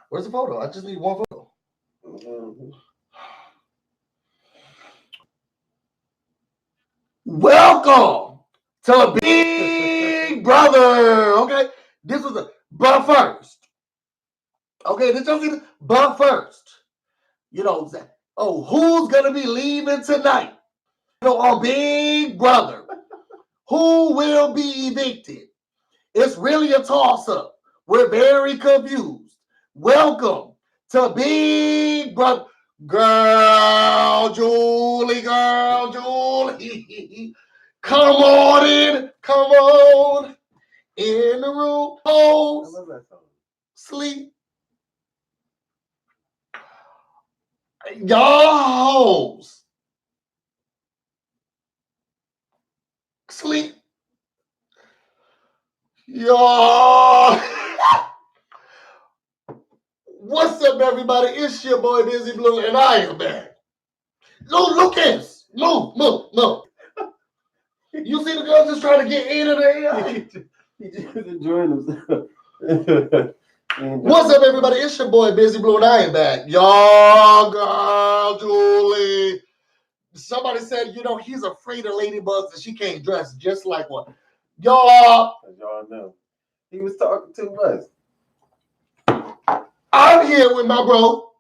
Where's the photo? I just need one photo. Welcome to Big Brother. Okay, this was but first. Okay, did y'all see this? But first, you know, who's gonna be leaving tonight? You know, our Big Brother. Who will be evicted? It's really a toss-up. We're very confused. Welcome to Big Brother. Girl, Julie. Come on in. Come on in the room. Oh, I love that song. Sleep. Y'all hoes. Sleep. Y'all. What's up, everybody? It's your boy Busyblu, and I am back. No, Lucas. No. You see the girl just trying to get into the He just enjoying himself. What's up, everybody? It's your boy Busyblu, and I am back. Y'all, girl, Julie. Somebody said, you know, he's afraid of ladybugs and she can't dress just like one. Y'all know. He was talking too much. I'm here with my bro.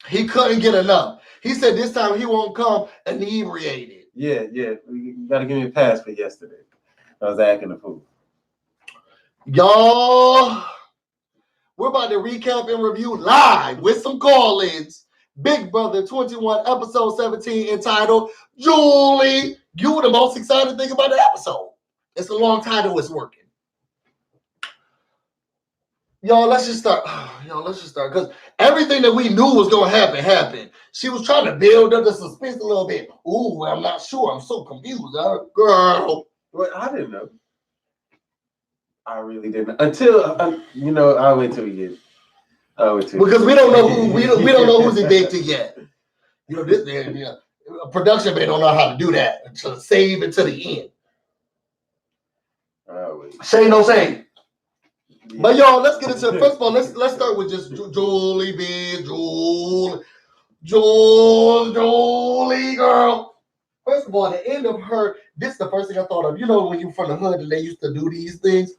He couldn't get enough. He said this time he won't come inebriated. Yeah. You gotta give me a pass for yesterday. I was acting a fool. Y'all, we're about to recap and review live with some call-ins. Big Brother 21, episode 17, entitled Julie. You were the most excited thing about the episode. It's a long title. It's working. Y'all, let's just start. Because everything that we knew was going to happen. She was trying to build up the suspense a little bit. Ooh, I'm not sure. I'm so confused. Girl. Well, I didn't know. I really didn't. Until, I'll wait till we get. Because we don't know who, we don't know who's evicted yet. You know, this production man don't know how to do that. To save it to the end. Shame, no shame. Yeah. But y'all, let's get into it. First of all, let's start with just Julie, big Julie, girl. First of all, the end of her, this is the first thing I thought of. You know, when you're from the hood and they used to do these things.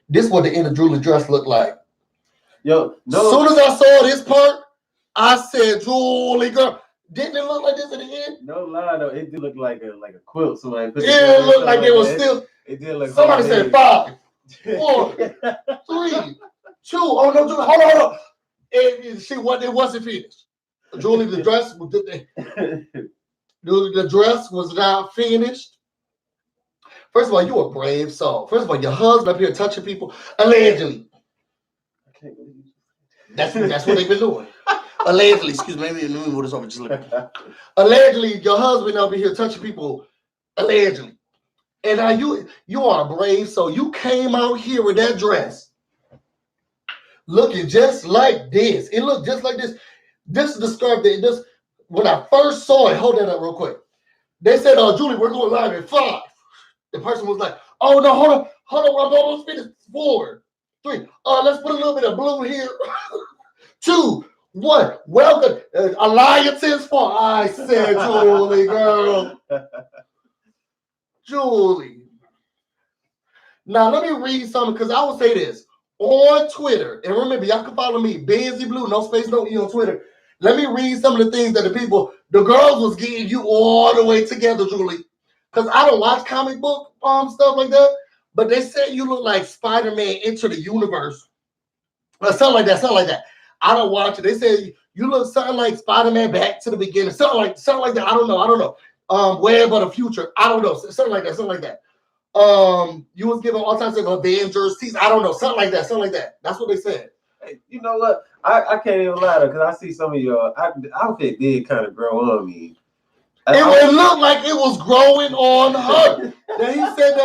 This is what the end of Julie's dress looked like. Yo, no. As soon as I saw this part, I said, Julie, girl. Didn't it look like this at the end? No lie, though. It did look like a quilt. Somebody put it looked like it was still. It did look. Somebody said 5, 4, 3, 2. Oh no, Julie, hold on. It wasn't finished. Julie, the dress was not finished. First of all, you a brave soul. First of all, your husband up here touching people allegedly. That's what they've been doing. Allegedly, excuse me, let me move this over just a little bit. Allegedly, your husband over here touching people, allegedly. And now you are a brave soul. You came out here with that dress, looking just like this. It looked just like this. This described it. This when I first saw it. Hold that up real quick. They said, Julie, we're going live at 5. The person was like, oh no, hold on, I'm almost finished. 4, 3. Let's put a little bit of blue here. 2, 1. Welcome. Alliances for I said, Julie, girl. Julie. Now, let me read something because I will say this. On Twitter, and remember, y'all can follow me, Busyblu, no space, no E on Twitter. Let me read some of the things that the girls was getting you all the way together, Julie. Because I don't watch comic book stuff like that, but they said you look like Spider-Man Into the Universe. Or something like that. I don't watch it. They said you look something like Spider-Man Back to the Beginning. Something like that. I don't know. Web of the Future. I don't know. Something like that. You was given all types of Avengers. I don't know. Something like that. That's what they said. Hey, you know what? I can't even lie though, because I see some of your outfit did kind of grow on me. It looked like it was growing on her. He said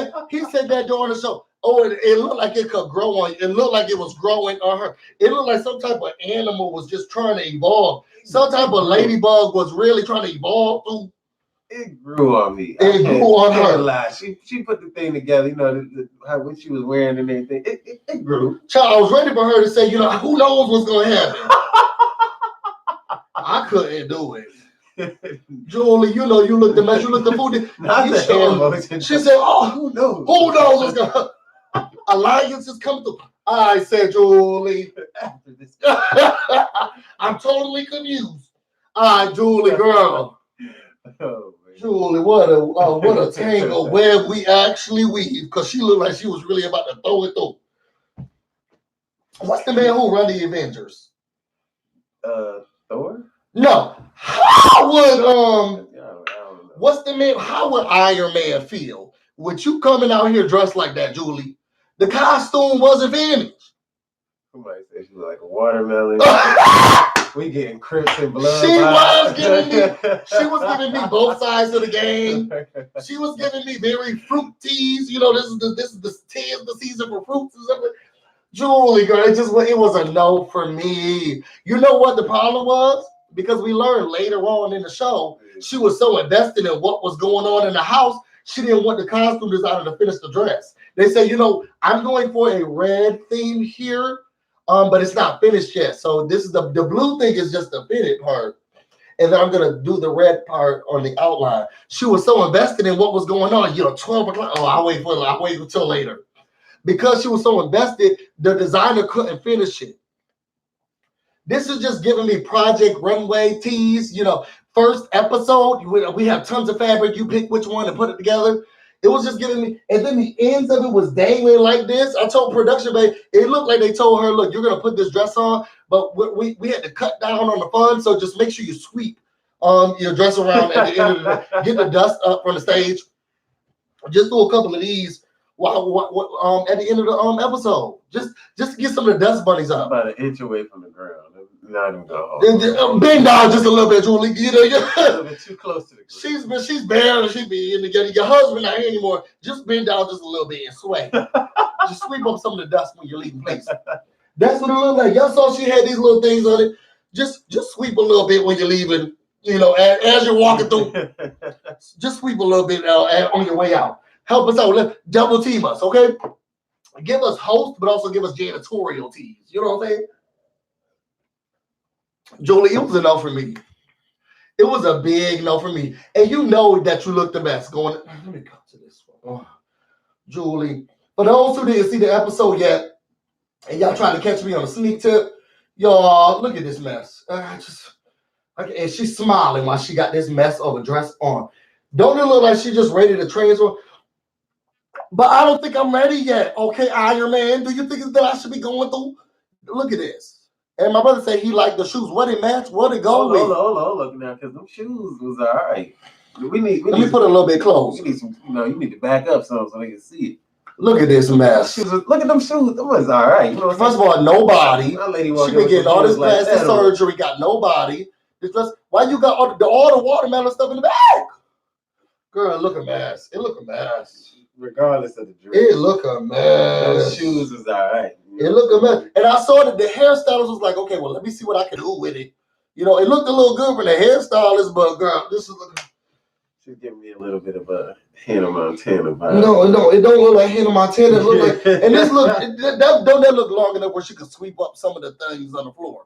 that during the show. Oh, it looked like it could grow on. It looked like it was growing on her. It looked like some type of animal was just trying to evolve. Some type of ladybug was really trying to evolve through It grew on me. It grew on her. Lie. She put the thing together. You know, what she was wearing and everything. It grew. Child, I was ready for her to say, you know, who knows what's going to happen. I couldn't do it. Julie, you know, you looked the mess. You looked the food. She said, oh, who knows? Who knows what's going to happen? Alliance is coming through. I said, Julie. I'm totally confused. All right, Julie, girl. Oh, Julie, what a tangle web we actually weave, because she looked like she was really about to throw it through. What's the man who run the Avengers? Thor? No. How would I don't know. What's the man? How would Iron Man feel with you coming out here dressed like that, Julie? The costume wasn't finished. Somebody said she was like a watermelon. We getting Crips and blood. She was giving me both sides of the game. She was giving me very fruit teas. You know, this is the season for fruits and stuff. Julie, girl, it was a no for me. You know what the problem was? Because we learned later on in the show, she was so invested in what was going on in the house, she didn't want the costume designer to finish the dress. They said, you know, I'm going for a red theme here, but it's not finished yet. So this is the blue thing is just the fitted part. And then I'm going to do the red part on the outline. She was so invested in what was going on. You know, 12 o'clock. Oh, I'll wait until later. Because she was so invested, the designer couldn't finish it. This is just giving me Project Runway tease. You know, first episode, we have tons of fabric. You pick which one and put it together. It was just giving me, and then the ends of it was dangling like this. I told production, babe, it looked like they told her, look, you're going to put this dress on, but we had to cut down on the fun, so just make sure you sweep your dress around at the end of the day. Get the dust up from the stage. Just do a couple of these at the end of the episode. Just to get some of the dust bunnies up. About an inch away from the ground. Not even go. Bend down just a little bit, Julie. You know, a little bit too close to the ground. She's barely. She be in together. Your husband not here anymore. Just bend down just a little bit and sway. Just sweep up some of the dust when you're leaving place. That's what it looked like. Y'all saw she had these little things on it. Just sweep a little bit when you're leaving. You know, as you're walking through. Just sweep a little bit on your way out. Help us out. Let's double team us, okay? Give us host, but also give us janitorial teas. You know what I'm saying? Julie, it was a no for me. It was a big no for me. And you know that you look the best. Let me come to this one. Julie, for those who didn't see the episode yet, and y'all trying to catch me on a sneak tip, y'all, look at this mess. And she's smiling while she got this mess of a dress on. Don't it look like she just ready to transfer? But I don't think I'm ready yet. Okay, Iron Man, do you think that I should be going through? Look at this. And my brother said he liked the shoes. What it match? What it go with? Hold on now, because them shoes was all right. Let me put it a little bit close. We need some, you need to back up some so they can see it. Look at this mess. Look at them shoes. Them was all right. You know, first of all, nobody. She been getting all this plastic surgery. Got nobody. Why you got all the watermelon stuff in the bag? Girl, look a mess. It look a mess. Regardless of the dress. It look a mess. Those shoes is all right. It looked a mess. And I saw that the hairstylist was like, okay, well, let me see what I can do with it. You know, it looked a little good for the hairstylist, but girl, this is looking. She's giving me a little bit of a Hannah Montana vibe. No, it don't look like Hannah Montana. It look like, and this look, don't that look long enough where she could sweep up some of the things on the floor?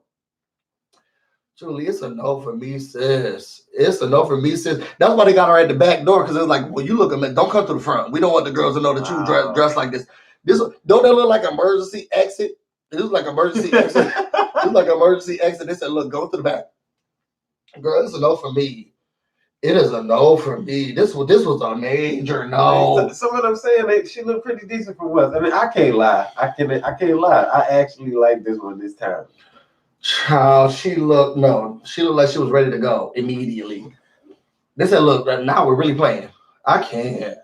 Julie, it's a no for me, sis. It's a no for me, sis. That's why they got her at the back door, because it's like, well, you look at me. Don't come to the front. We don't want the girls to know that you dress like this. Don't that look like emergency exit? It looks like emergency exit. It looks like emergency exit. They said, look, go to the back. Girl, it's a no for me. It is a no for me. This was a major no. Some of them saying she looked pretty decent for once. I mean, I can't lie. I can't lie. I actually like this one this time. Child, she looked like she was ready to go immediately. They said, look, now we're really playing. I can't.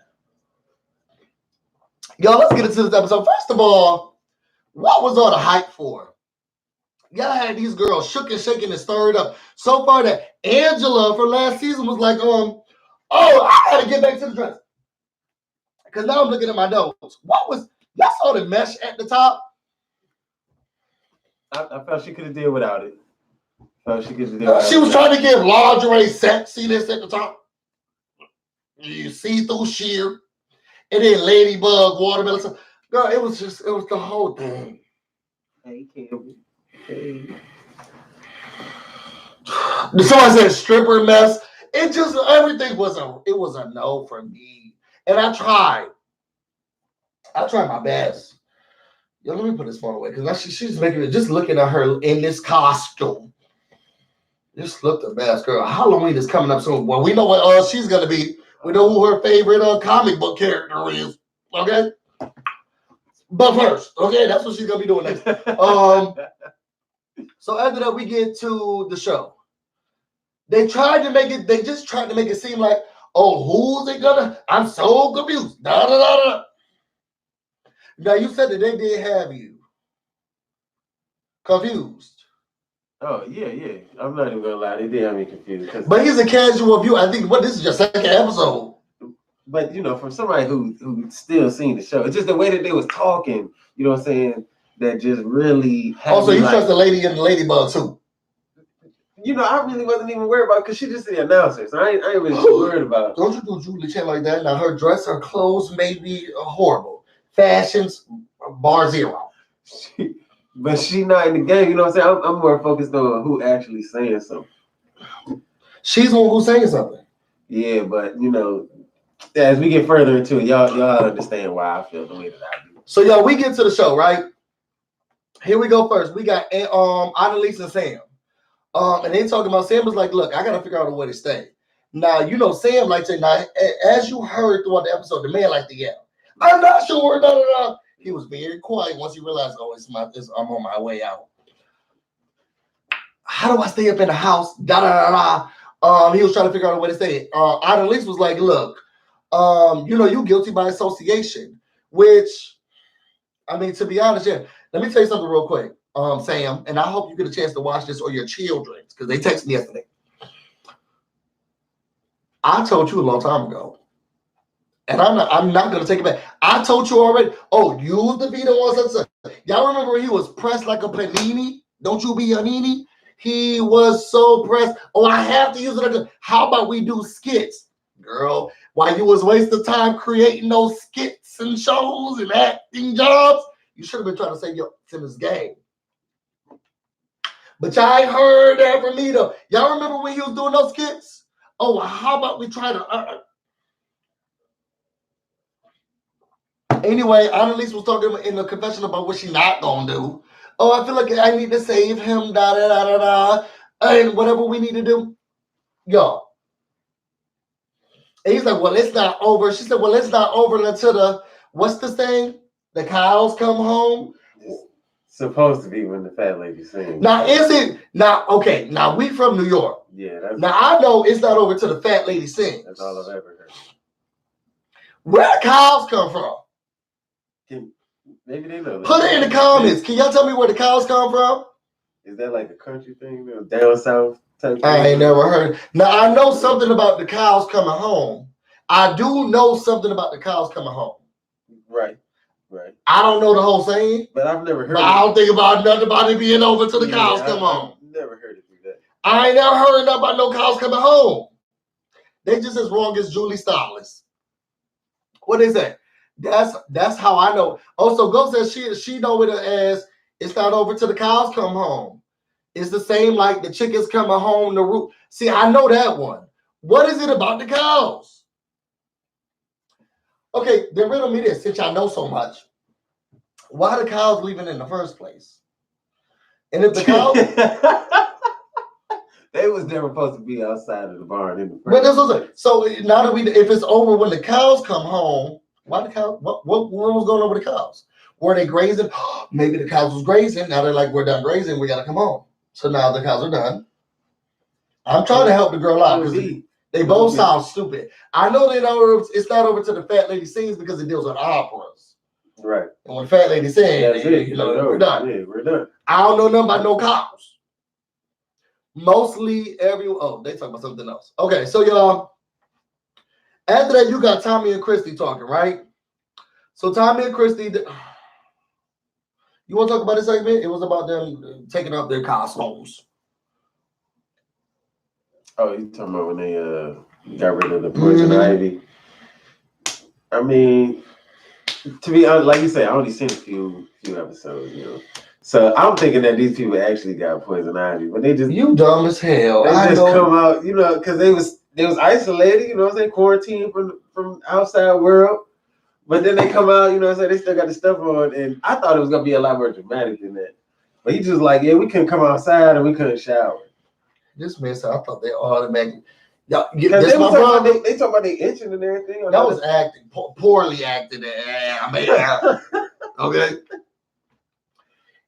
Y'all, let's get into this episode. First of all, what was all the hype for? Y'all had these girls shook and shaking and stirred up so far that Angela from last season was like, oh, I gotta get back to the dress. Because now I'm looking at my notes. Y'all saw the mesh at the top? I felt she could have did without it. She was trying to give lingerie sexiness at the top. you see through sheer, and then ladybug, watermelon. So, girl, it was the whole thing. Hey, Campbell. Hey. Someone said stripper mess. It just everything was a no for me. And I tried my best. Yo, let me put this phone away because she's making it. Just looking at her in this costume, just look the best, girl. Halloween is coming up soon. Well, we know what she's gonna be. We know who her favorite comic book character is. Okay, but first, okay, that's what she's gonna be doing next. So after that, we get to the show. They just tried to make it seem like, oh, who's it gonna? I'm so confused. Da da da da. Now you said that they did have you confused. Oh yeah. I'm not even gonna lie, they did have me confused. But he's a casual view. I think this is your second episode. But from somebody who still seen the show, it's just the way that they was talking. You know what I'm saying? That just really. Also, you trust the lady and the ladybug too. I really wasn't even worried about it because she just the announcer. So I ain't really too worried about it. Don't you do Julie Chen like that? Now her dress, her clothes may be horrible. Fashions, bar zero. But she not in the game. You know what I'm saying? I'm more focused on who actually saying something. She's the one who's saying something. Yeah, but as we get further into it, y'all understand why I feel the way that I do. So y'all, we get to the show, right? Here we go first. We got Annalise and Sam. And they talking about Sam was like, look, I gotta figure out a way to stay. Now, Sam like to now, as you heard throughout the episode, the man like to yell. I'm not sure. No. He was very quiet once he realized, I'm on my way out. How do I stay up in the house? He was trying to figure out a way to stay. Annalise was like, look, you guilty by association, which, I mean, to be honest, yeah. Let me tell you something real quick, Sam, and I hope you get a chance to watch this or your children, because they texted me yesterday. I told you a long time ago, and I'm not going to take it back. I told you already, use the veto on such. Y'all remember when he was pressed like a panini? Don't you be a nini? He was so pressed. I have to use it. How about we do skits? Girl, while you was wasting time creating those skits and shows and acting jobs, you should have been trying to save your Simmons game. But y'all ain't heard that from me, though. Y'all remember when he was doing those skits? How about we try to... Anyway, Annalise was talking in the confession about what she's not going to do. I feel like I need to save him, and whatever we need to do. Yo. And he's like, well, it's not over. She said, well, it's not over until what's the saying? The cows come home. It's supposed to be when the fat lady sings. Now, is it? Now, okay. Now, we from New York. Yeah. Now, I know it's not over till the fat lady sings. That's all I've ever heard. Where the cows come from? Maybe they know. Put it in the comments. Can y'all tell me where the cows come from? Is that like a country thing? Down south type thing? I ain't never heard. Now, I know something about the cows coming home. I do know something about the cows coming home. Right. I don't know the whole saying. But I've never heard it. I don't think about nothing about it being over till the cows come home. I've never heard it do that. I ain't never heard nothing about no cows coming home. They just as wrong as Julie Stiles. What is that? That's how I know. Also, Go says she know it as it's not over till the cows come home. It's the same like the chickens coming home the roof. See, I know that one. What is it about the cows? Okay, then riddle me this, since y'all know so much. Why are the cows leaving in the first place? And if the cows they was never supposed to be outside of the barn in the but that's what I'm saying. So now that if it's over when the cows come home, why the cows? What was going on with the cows? Were they grazing? Maybe the cows was grazing. Now they're like, we're done grazing. We got to come home. So now the cows are done. I'm trying to help the girl out because they both sound stupid. I know it's not over to the fat lady sings because it deals with operas. Right. And when the fat lady sings, we're done. Yeah, we're done. I don't know nothing about no cows. Mostly they talk about something else. Okay, so y'all, after that, you got Tommy and Christy talking, right? So Tommy and Christy, you want to talk about this segment? It was about them taking up their costumes. Oh, you talking about when they got rid of the poison ivy? I mean, to be honest, like you said, I only seen a few episodes, So I'm thinking that these people actually got poison ivy, but they just you dumb as hell. They just come out, because they was isolated, what I'm saying, quarantined from outside world. But then they come out, what I'm saying, they still got the stuff on, and I thought it was gonna be a lot more dramatic than that. But he just like, yeah, we couldn't come outside and we couldn't shower. This man said, I thought they automatically. Yeah, they talk about they itching and everything. That was acting, poorly acted. Okay.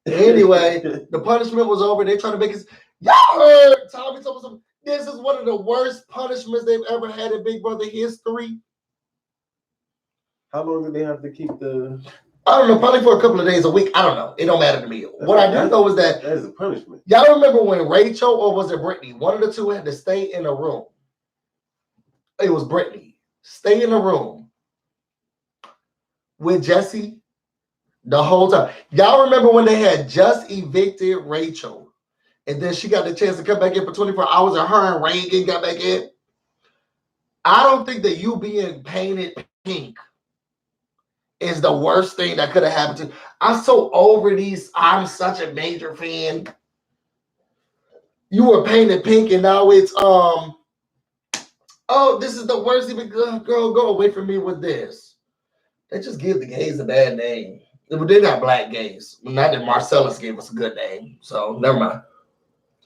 Anyway, the punishment was over. They trying to make it. Y'all heard Tommy told me this is one of the worst punishments they've ever had in Big Brother history. How long did they have to keep the? I don't know, probably for a couple of days, a week. I don't know. It don't matter to me. What I do know is that is a punishment. Y'all remember when Rachel or was it Brittany? One of the two had to stay in a room. It was Brittany. Stay in a room with Jesse the whole time. Y'all remember when they had just evicted Rachel and then she got the chance to come back in for 24 hours and her and Reagan got back in? I don't think that you being painted pink is the worst thing that could have happened to you. I'm so over these. I'm such a major fan. You were painted pink and now it's oh, this is the worst. Even girl, go away from me with this. They just give the gays a bad name. They're not black gays. Not that Marcellus gave us a good name. So never mind.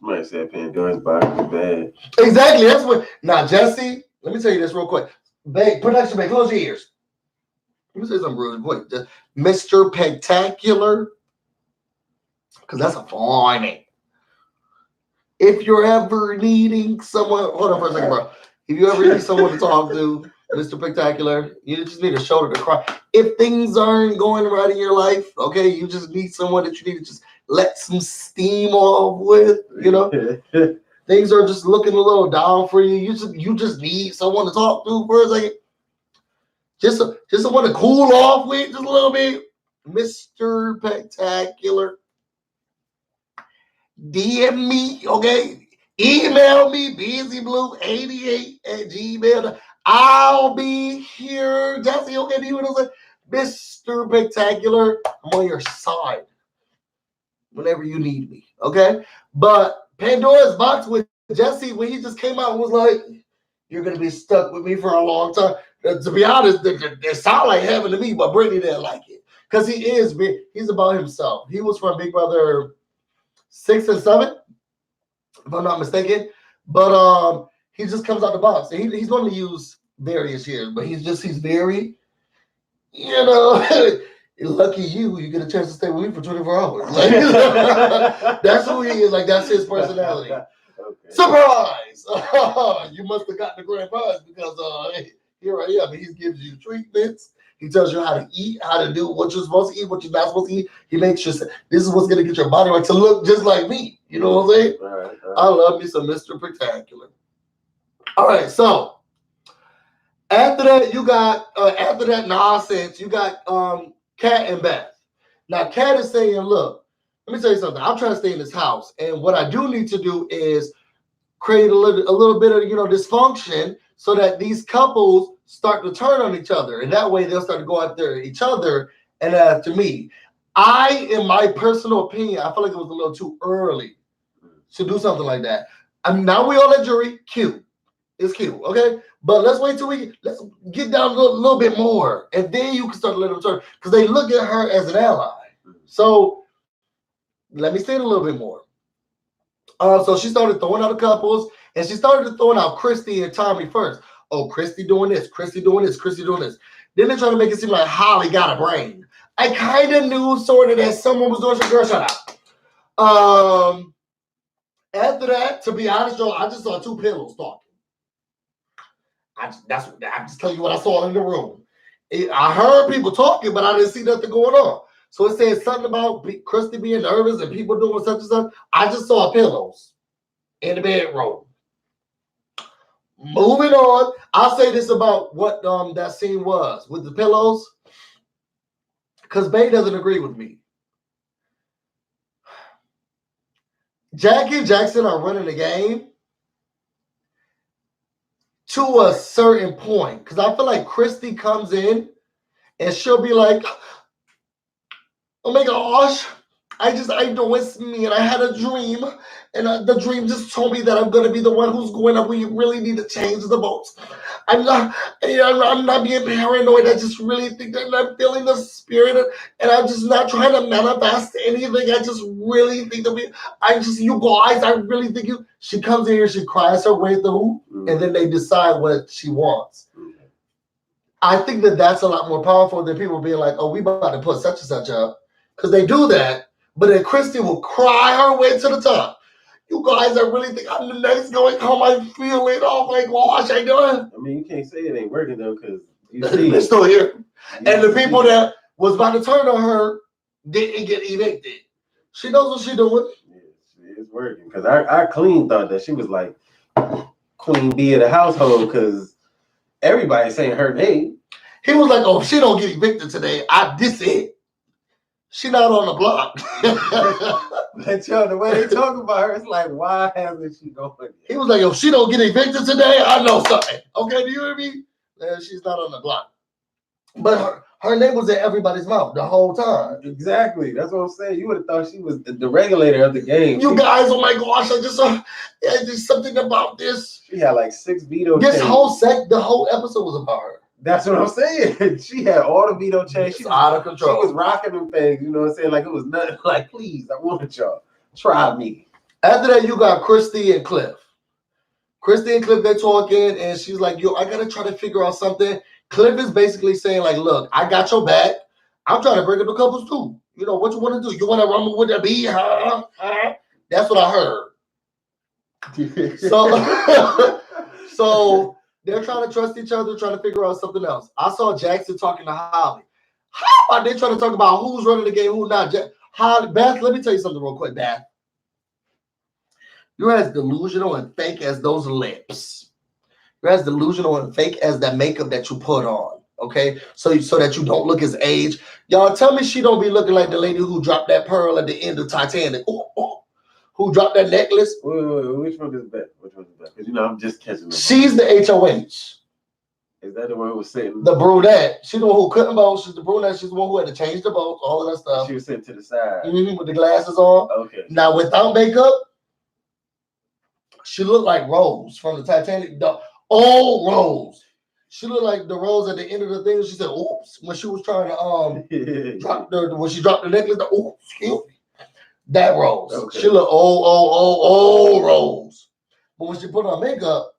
Somebody said Pandora's box is bad. Exactly. That's what. Now, Jesse, let me tell you this real quick. Production, close your ears. Let me say something real quick. Just Mr. Spectacular, because that's a fine name. If you're ever needing someone, hold on for a second, bro. If you ever need someone to talk to, Mr. Spectacular, you just need a shoulder to cry. If things aren't going right in your life, okay, you just need someone that you need to just let some steam off with, Things are just looking a little down for you. You just need someone to talk to for a second. Just someone to cool off with just a little bit. Mr. Spectacular. DM me, okay? Email me, busyblu88@gmail.com. I'll be here. Jesse, okay? Do you know what I'm saying? Mr. Spectacular, I'm on your side whenever you need me, okay? But Pandora's box with Jesse, when he just came out and was like, you're going to be stuck with me for a long time. To be honest, it sounded like heaven to me, but Brittany didn't like it. Because he's about himself. He was from Big Brother 6 and 7, if I'm not mistaken. But he just comes out the box. And he's going to use various years, but he's very, lucky you get a chance to stay with me for 24 hours. Like, that's who he is. Like, that's his personality. Okay. Surprise! You must have gotten the grand prize because here I am. He gives you treatments. He tells you how to eat, how to do what you're supposed to eat, what you're not supposed to eat. He makes sure this is what's going to get your body right to look just like me. You know what I'm saying? All right. I love me some Mr. Spectacular. All right, so after that, you got after that nonsense, you got Kat and Beth. Now, Kat is saying, look, let me tell you something. I'm trying to stay in this house, and what I do need to do is create a little bit of dysfunction so that these couples start to turn on each other, and that way they'll start to go after each other and after me. In my personal opinion, I feel like it was a little too early to do something like that. Now we all at jury, cute. It's cute, okay? But let's wait till let's get down a little bit more, and then you can start to let them turn, because they look at her as an ally. So let me say it a little bit more. So she started throwing out the couples, and she started throwing out Christy and Tommy first. Oh, Christy doing this, Christy doing this, Christy doing this. Then they're trying to make it seem like Holly got a brain. I kind of knew sort of that someone was doing some girl shut up. After that, to be honest, Joe, I just saw two pillows talking. I'm just telling you what I saw in the room. I heard people talking, but I didn't see nothing going on. So it said something about Christy being nervous and people doing such and such. I just saw pillows in the bedroom. Moving on, I'll say this about what that scene was with the pillows, because Bay doesn't agree with me. Jackie and Jackson are running the game to a certain point. Because I feel like Christy comes in and she'll be like, oh my gosh, I know it's me, and I had a dream, and the dream just told me that I'm gonna be the one who's going up. We really need to change the votes. I'm not being paranoid. I just really think that I'm feeling the spirit, and I'm just not trying to manifest anything. I just really think that you guys, I really think you. She comes in here, she cries her way through, and then they decide what she wants. I think that that's a lot more powerful than people being like, oh, we about to put such and such up. Because they do that, but then Christy will cry her way to the top. You guys, I really think I'm the next going home. I feel it. Oh my gosh, I know it. I mean, you can't say it ain't working though, because they're still here. And the people that was about to turn on her didn't get evicted. She knows what she's doing. Yeah, it's working. Because I clean thought that she was like queen bee of the household, because everybody's saying her name. He was like, oh, if she don't get evicted today, this it. She not on the block. But yo, the way they talk about her, it's like, why hasn't she gone? He was like, if she don't get evicted today, I know something. Okay, do you hear me? She's not on the block. But her name was in everybody's mouth the whole time. Exactly. That's what I'm saying. You would have thought she was the regulator of the game. You guys, oh my gosh, I just saw there's something about this. She had like 6 veto chains. The whole episode was about her. That's what I'm saying. She had all the veto chains. She was out of control. She was rocking them things, you know what I'm saying? Like it was nothing. Like, please, I want y'all. Try me. After that, you got Christy and Cliff. Christy and Cliff, they're talking, and she's like, yo, I gotta try to figure out something. Cliff is basically saying, like, look, I got your back. I'm trying to break up the couples too. You know, what you want to do? You want to rumble with the bee? Huh? That's what I heard. So they're trying to trust each other, trying to figure out something else. I saw Jackson talking to Holly. How about they trying to talk about who's running the game, who's not? Holly, Beth, let me tell you something real quick, Beth. You're as delusional and fake as those lips. You're as delusional and fake as that makeup that you put on. Okay, so that you don't look as aged. Y'all tell me she don't be looking like the lady who dropped that pearl at the end of Titanic. Who dropped that necklace? Wait, which one is Beth? Which one is Beth? Because I'm just catching them. She's the HOH. Is that the one who was sitting? The brunette. She's the one who couldn't vote. She's the brunette. She's the one who had to change the vote. All of that stuff. She was sitting to the side. With the glasses on. Okay. Now without makeup, she looked like Rose from the Titanic. The old Rose. She looked like the Rose at the end of the thing. She said, "Oops," when she was trying to when she dropped the necklace. Oops, excuse me. That Rose. Okay. She looked old Rose. But when she put on makeup,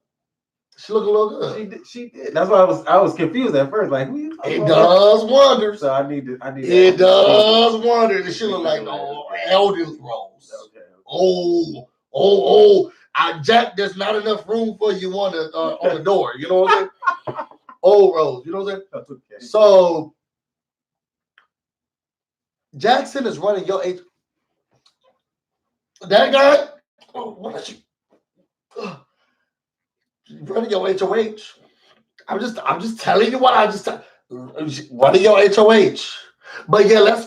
she looked a little good. She did. That's why I was confused at first. Like, who you it does wonders. So I need. It does wonders. She looked like elderly Rose. Okay. Jack, there's not enough room for you on the door. You know what I'm saying? Old Rose. You know what I'm saying? Okay. So Jackson is running your age. That guy. What is she? Running your HOH. I'm just telling you what running your HOH. But yeah, let's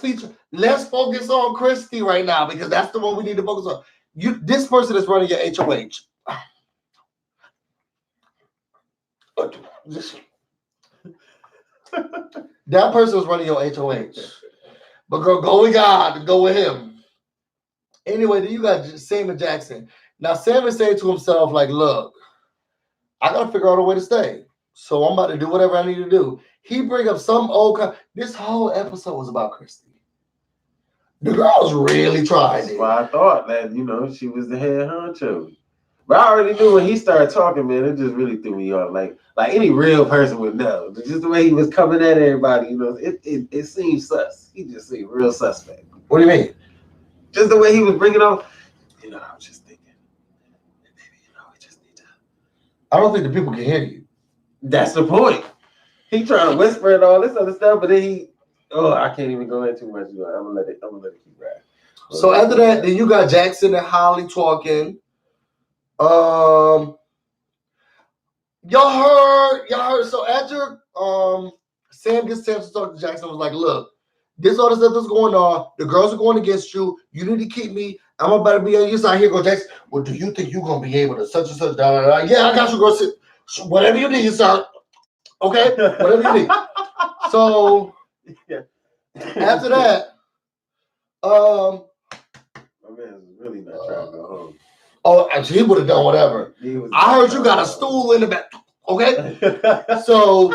focus on Christy right now because that's the one we need to focus on. This person is running your HOH. That person is running your HOH. But girl, go with God, go with him. Anyway, then you got Sam and Jackson. Now Sam is saying to himself, like, look, I gotta figure out a way to stay. So I'm about to do whatever I need to do. He bring up some old this whole episode was about Christy. The girls really tried it. Well, I thought that, she was the head honcho. But I already knew when he started talking, man, it just really threw me off. Like any real person would know. Just the way he was coming at everybody, it seemed sus. He just seemed real suspect. What do you mean? Just the way he was bringing on, I was just thinking, maybe, we just need to. I don't think the people can hear you. That's the point. He trying to whisper and all this other stuff, but then I can't even go into too much. I'm gonna let it keep riding. So after that, then you got Jackson and Holly talking. Y'all heard. So after Sam gets a chance to talk to Jackson, was like, look, this all the stuff that's going on. The girls are going against you. You need to keep me. I'm about to be on your side. Here go Jackson. Well, do you think you're gonna be able to such and such? Yeah, I got you, girl. Whatever you need, sir. Okay? Whatever you need. So after that, my man was really not trying to go home. Oh, actually, he would have done whatever. I heard you got a stool in the back. Okay? So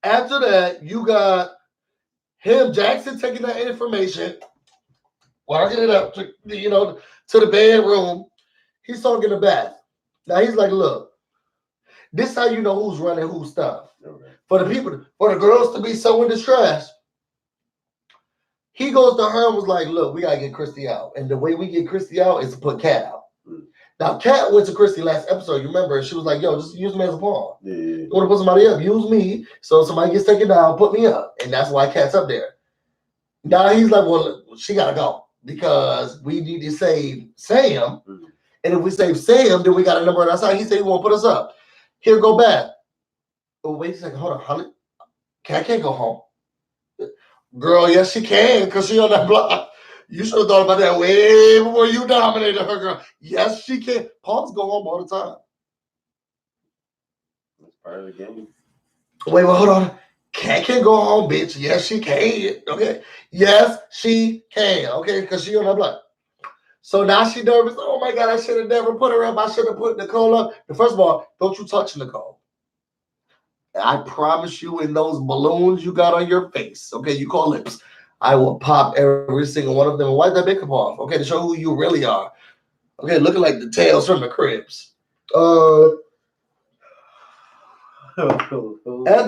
after that, you got him, Jackson, taking that information, walking it up to to the bedroom. He's talking the bath. Now he's like, look, this is how you know who's running whose stuff. Okay. For the girls to be so in distress, he goes to her and was like, look, we gotta get Christy out. And the way we get Christy out is to put Kat out. Now, Kat went to Christy last episode, you remember? She was like, yo, just use me as a pawn. Yeah. You want to put somebody up, use me. So somebody gets taken down, put me up. And that's why Kat's up there. Now he's like, well, she got to go because we need to save Sam. Mm-hmm. And if we save Sam, then we got a number on our side. He said he won't put us up. Here, go back. Oh, wait a second. Hold on, honey. Kat can't go home. Girl, yes, she can because she on that block. You should have thought about that way before you dominated her, girl. Yes, she can. Pawns go home all the time. That's part of the game. Wait, hold on. Kat can go home, bitch. Yes, she can. Okay. Yes, she can. Okay, because she on that block. So now she nervous. Oh my God, I should have never put her up. I should have put Nicole up. First of all, don't you touch Nicole. I promise you, in those balloons you got on your face, okay, you call lips, I will pop every single one of them and wipe that makeup off, okay, to show who you really are. Okay, looking like the tails from the Cribs. After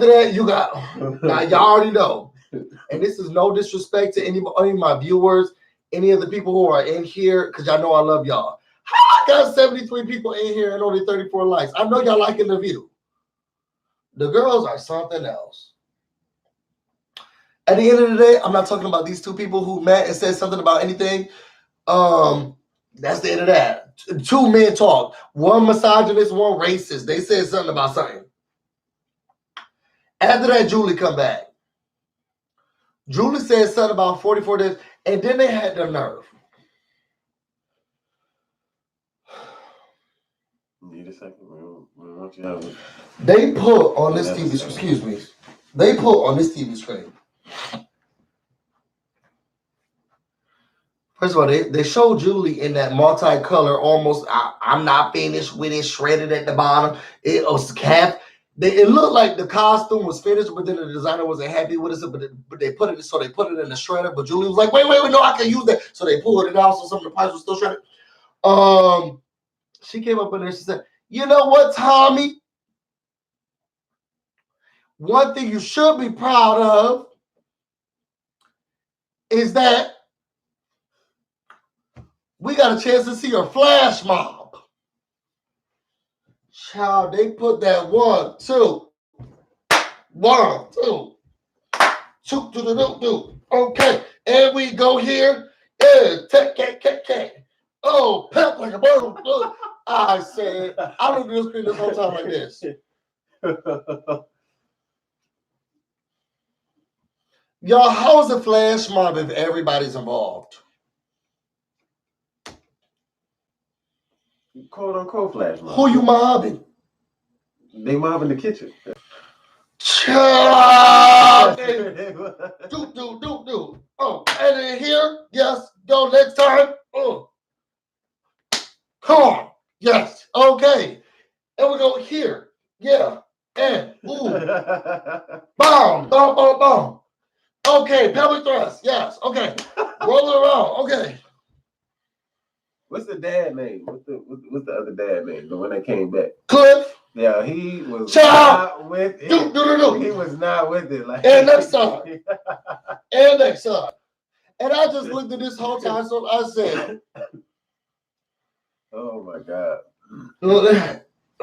that, you got, now y'all already know, and this is no disrespect to any of my viewers, any of the people who are in here, because y'all know I love y'all. How I got 73 people in here and only 34 likes? I know y'all liking the view. The girls are something else. At the end of the day, I'm not talking about these two people who met and said something about anything. That's the end of that. Two men talk. One misogynist, one racist. They said something about something. After that, Julie come back. Julie said something about 44 days, and then they had the nerve. Need a second. We have it. They put on this TV, excuse me. They put on this TV screen. First of all, they showed Julie in that multicolor, almost, I'm not finished with it, shredded at the bottom. It was half. It looked like the costume was finished, but then the designer wasn't happy with it. But they put it, so they put it in the shredder. But Julie was like, wait, no, I can use that. So they pulled it out, so some of the parts were still shredded. She came up in there, she said, you know what, Tommy? One thing you should be proud of is that we got a chance to see her flash mob. Child, they put that 1, 2, 1, 2, 2, 2, 2, 2. Okay, and we go here. Yeah, oh, pep like a bird. I said, I looked at the screen this whole time like this. Y'all, how is a flash mob if everybody's involved? Quote unquote flash mob. Who you mobbing? They mobbing the kitchen. Child. Do. Oh, and in here, yes, go next time. Come on. Yes. Okay. And we go here. Yeah. And ooh. Boom. Okay, pelvic thrust. Yes. Okay. Roll it around. Okay. What's the dad name? What's the other dad name? The one that came back. Cliff. Yeah, he was not with it. Do. He was not with it. Like, and next time. And next time. And I just looked at this whole time, so I said, oh my God.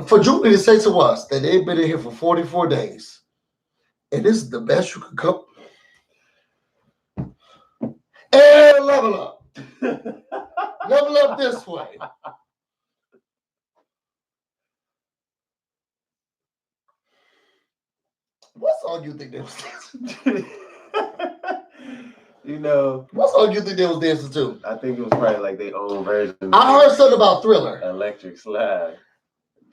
For Julie to say to us that they've been in here for 44 days, and this is the best you could come. And level up. Level up this way. What song you think they was dancing? You know, what song you think they was dancing to? I think it was probably like their own version. I heard something about Thriller. Electric Slide.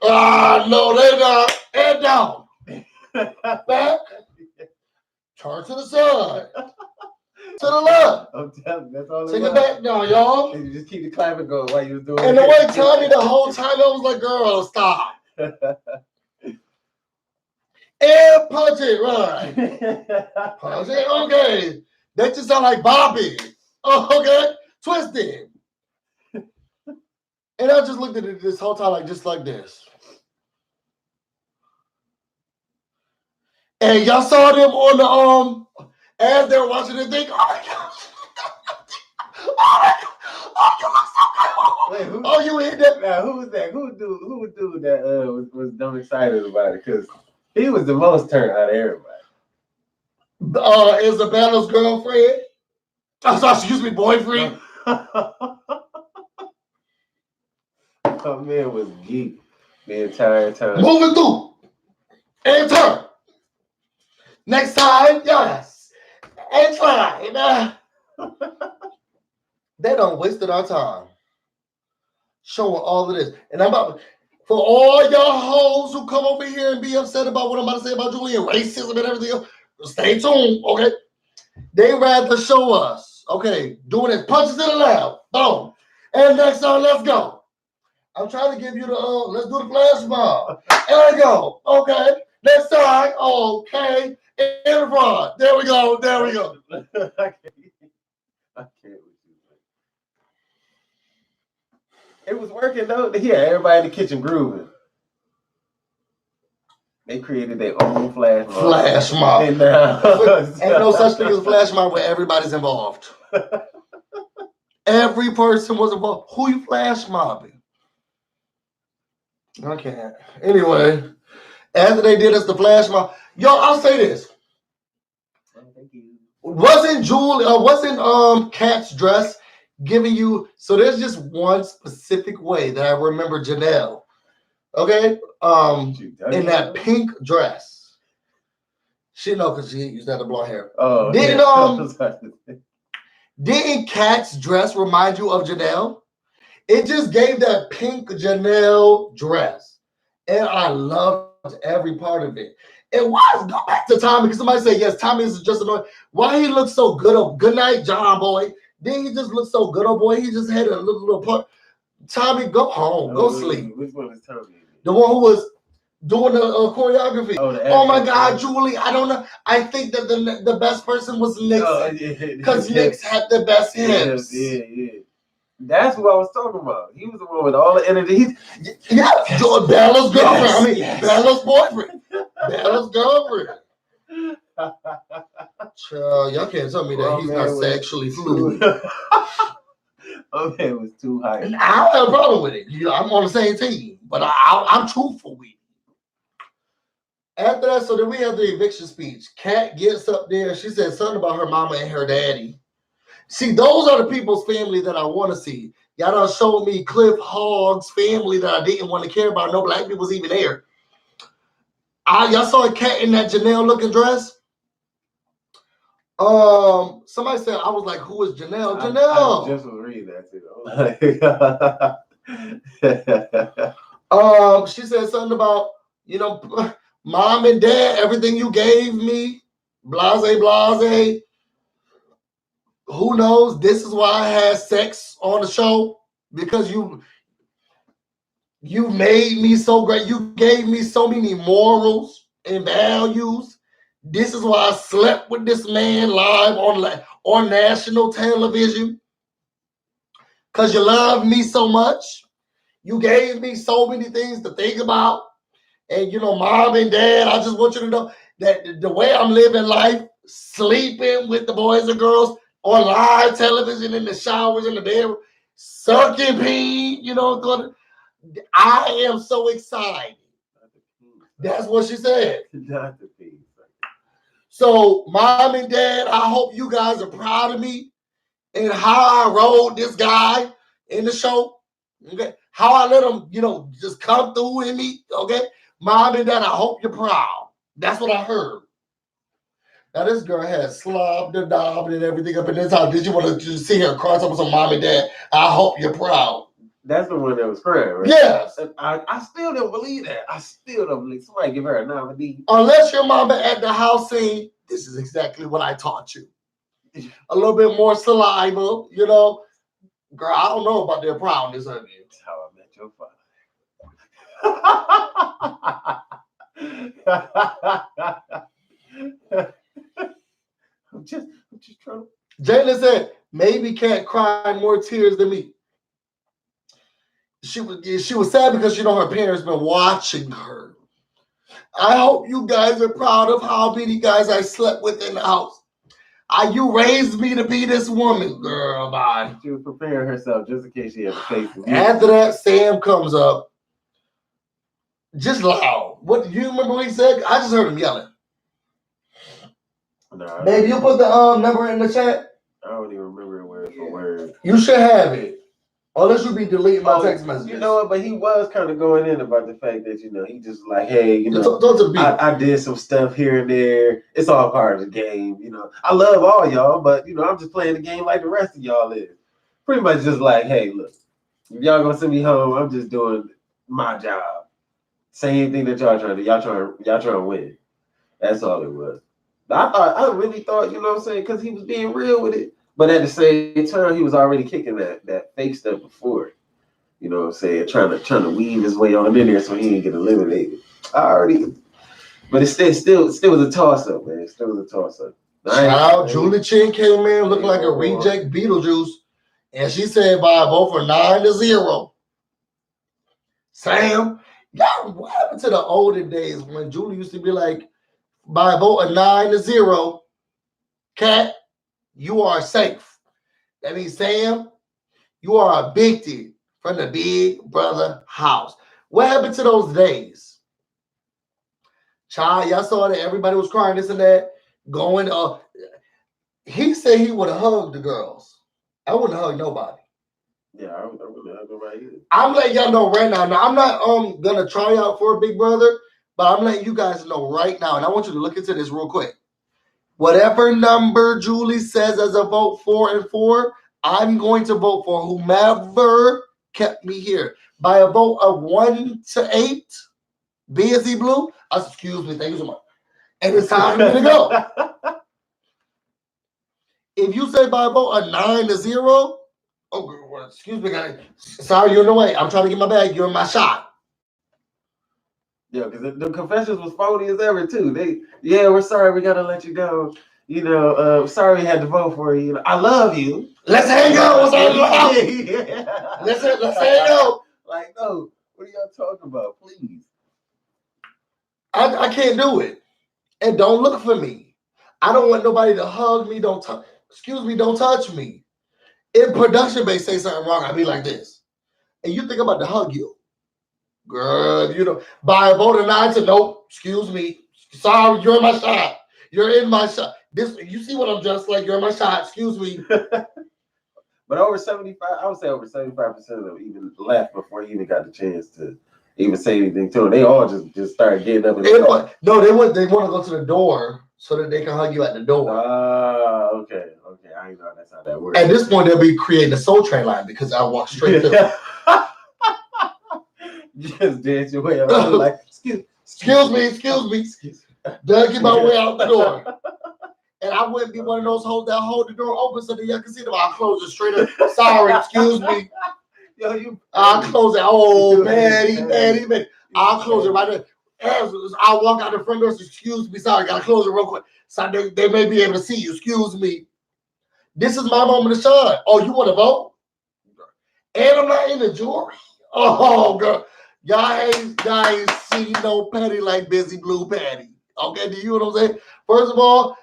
No, they not. And down. Back. Turn to the side. To the left. I'm telling you, that's all Take it back now, y'all. And you just keep the clapping going while you was doing And the way Tommy the whole time, I was like, girl, stop. And punch it, right. Punch it, okay. That just sound like Bobby. Oh, okay. Twist it. And I just looked at it this whole time like just like this. And y'all saw them on the as they were watching the thing. Oh my gosh. Oh my God. Oh, you look so good. Wait, you hit that. Now, who was that? Who would do that was dumb excited about it? Because he was the most turned out of everybody. Isabella's girlfriend. Oh, sorry, excuse me, boyfriend. My man was geek the entire time. Moving through. And turn. Next time, yes. And try. They done wasted our time. Showing all of this. And I'm about for all y'all hoes who come over here and be upset about what I'm about to say about Julie and racism and everything else, stay tuned, okay? They rather show us, okay, doing this. Punches in the left. Boom. And next time, let's go. I'm trying to give you the, let's do the flash mob. There we go. Okay. Next time, okay. In front. There we go. There we go. I can't with you. It was working though. Yeah, everybody in the kitchen grooving. They created their own flash mob. Flash mob. Ain't no such thing as a flash mob where everybody's involved. Every person was involved. Who you flash mobbing? I can't. Anyway, after they did us the flash mob, yo, I'll say this. Thank you. Wasn't Kat's dress giving you? So there's just one specific way that I remember Janelle. Okay, in that pink dress. She know because she used to have the blonde hair. Oh, didn't Kat's dress remind you of Janelle? It just gave that pink Janelle dress, and I loved every part of it. And why go back to Tommy? Because somebody said yes, Tommy is just annoying. Why he looks so good? Oh, good night, John boy. Then he just looked so good, oh boy. He just had a little part. Tommy, go home, go sleep. Which one is Tommy? The one who was doing the choreography. Oh my God, Julie, I don't know. I think that the best person was Nix because Nix had the best hips. Yeah. That's what I was talking about. He was the one with all the energy. Bella's girlfriend. Bella's boyfriend. Bella's girlfriend. Child, y'all can't tell me that he's not sexually fluid. Okay, it was too high. I don't have a problem with it. I'm on the same team, but I'm truthful with it. After that, so then we have the eviction speech. Kat gets up there. She said something about her mama and her daddy. See, those are the people's family that I want to see. Y'all done showed me Cliff Hogg's family that I didn't want to care about. No black people was even there. Y'all saw a Kat in that Janelle looking dress? Somebody said, I was like, who is Janelle? Janelle. I just was reading that too. She said something about, mom and dad, everything you gave me, blase. Who knows? This is why I had sex on the show, because you made me so great. You gave me so many morals and values. This is why I slept with this man live on national television. Because you love me so much. You gave me so many things to think about. And, mom and dad, I just want you to know that the way I'm living life, sleeping with the boys and girls on live television, in the showers, in the bedroom, sucking pee, I am so excited. That's what she said. Not the pee. So, mom and dad, I hope you guys are proud of me and how I rode this guy in the show. Okay, how I let him, just come through in me. Okay, mom and dad, I hope you're proud. That's what I heard. Now this girl had slobbed and dobbed and everything up in this house. Did you want to see her cry up with some mom and dad? I hope you're proud. That's the one that was crying, right? Yes. I still don't believe that. I still don't believe. Somebody give her a nominee. Unless your mama at the house saying, this is exactly what I taught you. A little bit more saliva, you know. Girl, I don't know about their proudness of you. That's how I met your father. I'm just trying. Jalen said, maybe can't cry more tears than me. She was sad because her parents been watching her. I hope you guys are proud of how many guys I slept with in the house. You raised me to be this woman, girl. Bye. She was preparing herself just in case she had to face it. After that, Sam comes up, just loud. What do you remember what he said? I just heard him yelling. Nah, baby, you put the number in the chat. I don't even remember it word for word. You should have it. Unless you be deleting my text messages. You know what? But he was kind of going in about the fact that, he just like, hey, I did some stuff here and there. It's all part of the game. I love all y'all, but, I'm just playing the game like the rest of y'all is. Pretty much just like, hey, look, if y'all gonna send me home, I'm just doing my job. Same thing that y'all trying to do. Y'all trying to win. That's all it was. But I really thought, because he was being real with it. But at the same time, he was already kicking that fake stuff before. You know what I'm saying? Trying to weave his way on in there so he didn't get eliminated. But it still was a toss-up, man. It still was a toss-up. Child, Julie Chen came in looking like a reject Beetlejuice. And she said by a vote for 9-0. Sam, what happened to the olden days when Julie used to be like, by a vote of 9-0, Cat, you are safe. That means, Sam, you are evicted from the Big Brother house. What happened to those days? Child, y'all saw that everybody was crying, this and that, going, he said he would have hugged the girls. I wouldn't hug nobody. Yeah, I wouldn't hug nobody either. I'm letting y'all know right now. Now, I'm not gonna try out for a Big Brother, but I'm letting you guys know right now, and I want you to look into this real quick. Whatever number Julie says as a vote 4 and 4, I'm going to vote for whomever kept me here. By a vote of 1 to 8, Busyblu, excuse me, thank you so much. And it's time for me to go. If you say by a vote of 9-0, oh, excuse me, guys. Sorry, you're in the way. I'm trying to get my bag. You're in my shot. Yeah, because the confessions was phony as ever too. We're sorry, we gotta let you go. Sorry we had to vote for you. I love you. Let's hang out. Yeah. Let's hang out. Like, no, what are y'all talking about? Please. I can't do it. And don't look for me. I don't want nobody to hug me. Don't touch me. If production base say something wrong, I'll be like this. And you think I'm about to hug you. Girl, by a vote of 9 to nope, excuse me. Sorry, you're in my shot. You're in my shot. You see what I'm just like? You're in my shot. Excuse me. But over 75, I would say over 75% of them even left before he even got the chance to even say anything to him. They all just started getting up. They want to go to the door so that they can hug you at the door. Okay. I didn't know that's how that works. At this point, they'll be creating a Soul Train line because I walk straight through. Just dance your way around like, excuse me. Doug, get my way out the door. And I wouldn't be one of those hoes that hold the door open so that y'all can see them. I'll close it straight up. Sorry, excuse me. I'll close it. Oh, man. I'll close it right there. I'll walk out the front door. Excuse me. Sorry, gotta close it real quick. So they may be able to see you. Excuse me. This is my moment to shine. Oh, you want to vote? And I'm not in the jury. Oh, girl. Y'all ain't seen no Patty like Busyblu Patty. Okay, do you know what I'm saying? First of all,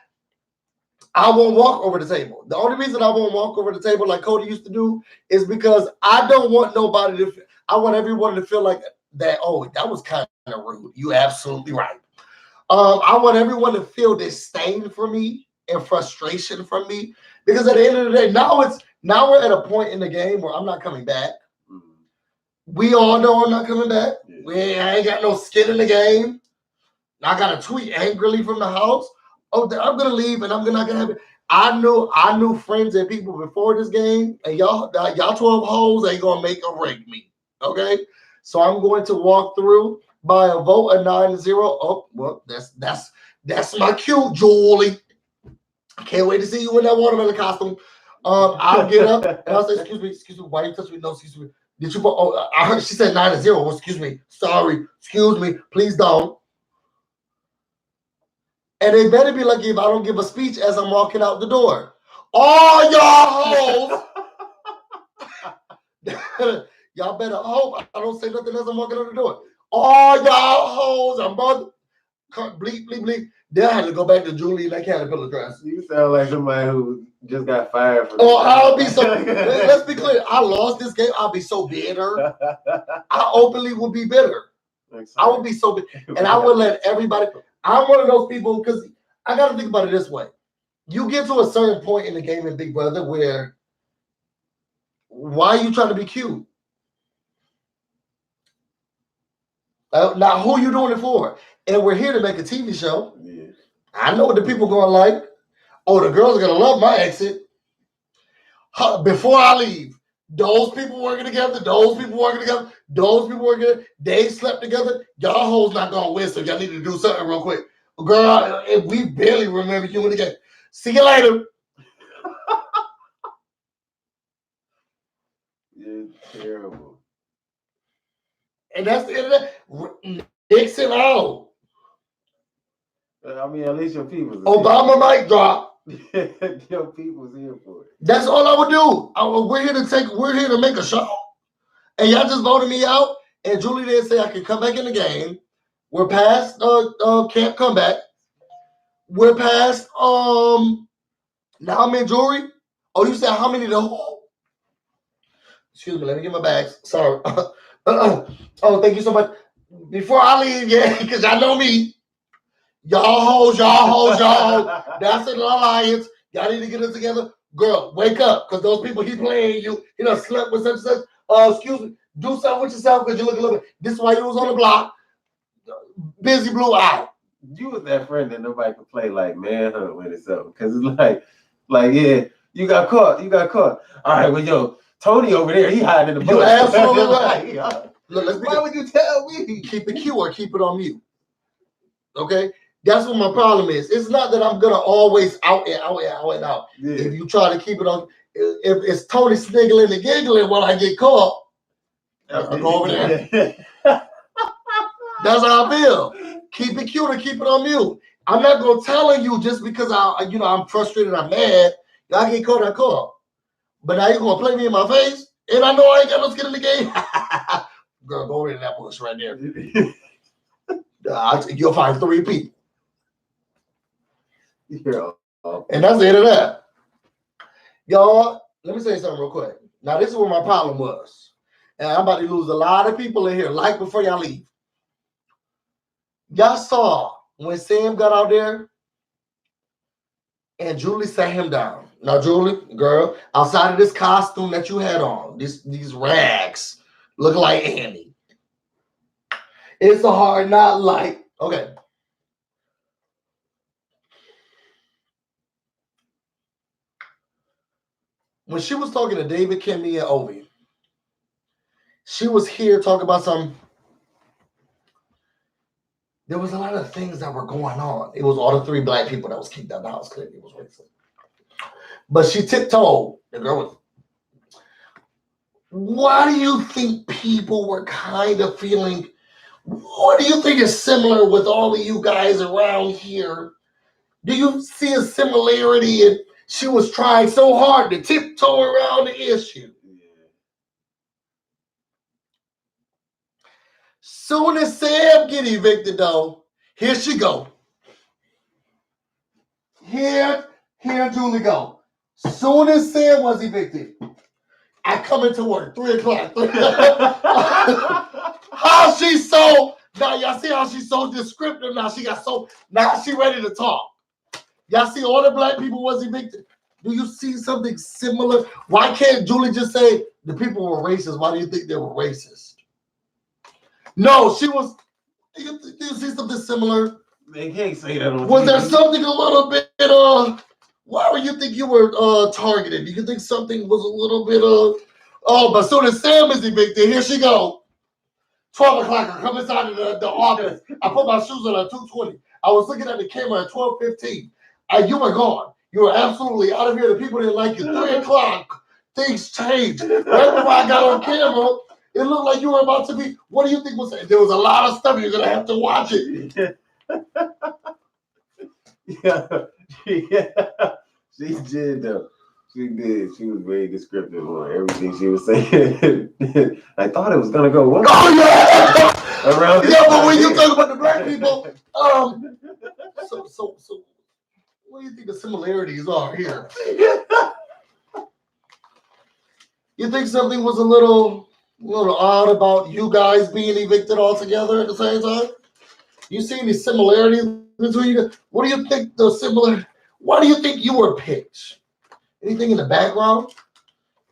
I won't walk over the table. The only reason I won't walk over the table like Cody used to do is because I don't want nobody to. I want everyone to feel like that. Oh, that was kind of rude. You absolutely right. I want everyone to feel disdain for me and frustration from me because at the end of the day, now we're at a point in the game where I'm not coming back. We all know I'm not coming back. I ain't got no skin in the game. I got a tweet angrily from the house. Oh, I'm gonna leave and I'm not gonna have it. I knew friends and people before this game, and y'all 12 hoes ain't gonna make or break me. Okay, so I'm going to walk through by a vote of 9-0. Oh, well, that's my cue, Julie. I can't wait to see you in that watermelon costume. I'll get up and I'll say, excuse me, why you touch me? No, excuse me. Did you vote? Oh, I heard she said 9-0. Well, excuse me. Sorry. Excuse me. Please don't. And they better be lucky if I don't give a speech as I'm walking out the door. All y'all hoes. Y'all better hope I don't say nothing as I'm walking out the door. All y'all hoes, I'm about to bleep, bleep, bleep. Then I had to go back to Julie in that caterpillar dress. You sound like somebody who just got fired from. Oh, I'll be so. Let's be clear. I lost this game. I'll be so bitter. I openly will be bitter. I will be so bitter, and I will let everybody. I'm one of those people because I got to think about it this way. You get to a certain point in the game in Big Brother where why are you trying to be cute? Now, who you doing it for? And we're here to make a TV show. Yeah. I know what the people going to like. Oh, the girls are going to love my exit. Before I leave, those people working together, those people working together, those people working together, they slept together. Y'all hoes not going to win, so y'all need to do something real quick. Girl, if we barely remember you in the game. See you later. It's terrible. And that's the end of that. Nixon out. I mean, at least your people. Obama mic drop. Your people's here for it. That's all I would do. We're here to make a show. And y'all just voted me out. And Julie didn't say I could come back in the game. We're past camp comeback. We're past now I'm in jewelry. Oh, you said how many to excuse me, let me get my bags. Sorry. Oh, thank you so much. Before I leave, yeah, because y'all know me. Y'all hoes. That's an alliance. Y'all need to get it together. Girl, wake up. Because those people he playing you, he done slept with such and such. Excuse me. Do something with yourself because you look a little bit. This is why you was on the block. Busyblu out. You was that friend that nobody could play like manhunt with or something. Because it's like, yeah, you got caught. All right, well, yo, Tony over there, he hiding in the bush. You absolutely right. Look, why would you tell me? Keep it cute or keep it on mute. Okay? That's what my problem is. It's not that I'm going to always out. Yeah. If you try to keep it on, if it's Tony sniggling and giggling when I get caught, I'll go over there. That's how I feel. Keep it cute or keep it on mute. I'm not going to tell you just because I'm frustrated, I'm mad. I get caught, I caught. But now you're going to play me in my face? And I know I ain't got no skin in the game. Girl, go over to that bush right there. You'll find 3 people. Yeah. And that's the end of that. Y'all, let me say something real quick. Now, this is where my problem was. And I'm about to lose a lot of people in here. Like before y'all leave. Y'all saw when Sam got out there and Julie sat him down. Now, Julie, girl, outside of this costume that you had on, these rags look like Annie. It's a hard not like. Okay. When she was talking to David, Kimmy, and Ovi, she was here talking about some. There was a lot of things that were going on. It was all the 3 black people that was kicked out of the house. Clearly, it was racist. But she tiptoed. The girl was. Why do you think people were kind of feeling? What do you think is similar with all of you guys around here? Do you see a similarity? And she was trying so hard to tiptoe around the issue. Soon as Sam get evicted, though, here she go. Here Julie go. Soon as Sam was evicted, I come into work 3:00. How she's so now y'all see how she's so descriptive now. Now she ready to talk. Y'all see all the black people was evicted. Do you see something similar? Why can't Julie just say the people were racist? Why do you think they were racist? No, she was. Do you see something similar? They can't say that on Was TV. there something a little bit Why would you think you were targeted? Do you think something was a little bit of? Oh, but soon as Sam is evicted, here she go. 12 o'clock, I come inside of the office. I put my shoes on at 2:20. I was looking at the camera at 12:15. You were gone. You were absolutely out of here. The people didn't like you. 3 o'clock, things changed. Right before I got on camera, it looked like you were about to be. What do you think was? There was a lot of stuff. You're gonna have to watch it. Yeah, she did though. She did. She was very descriptive on everything she was saying. I thought it was gonna go well. Oh yeah. Around this Yeah, but time, when you yeah. talk about the black people, so what do you think the similarities are here? You think something was a little odd about you guys being evicted all together at the same time? You see any similarities between you? What do you think the similar? Why do you think you were picked? Anything in the background?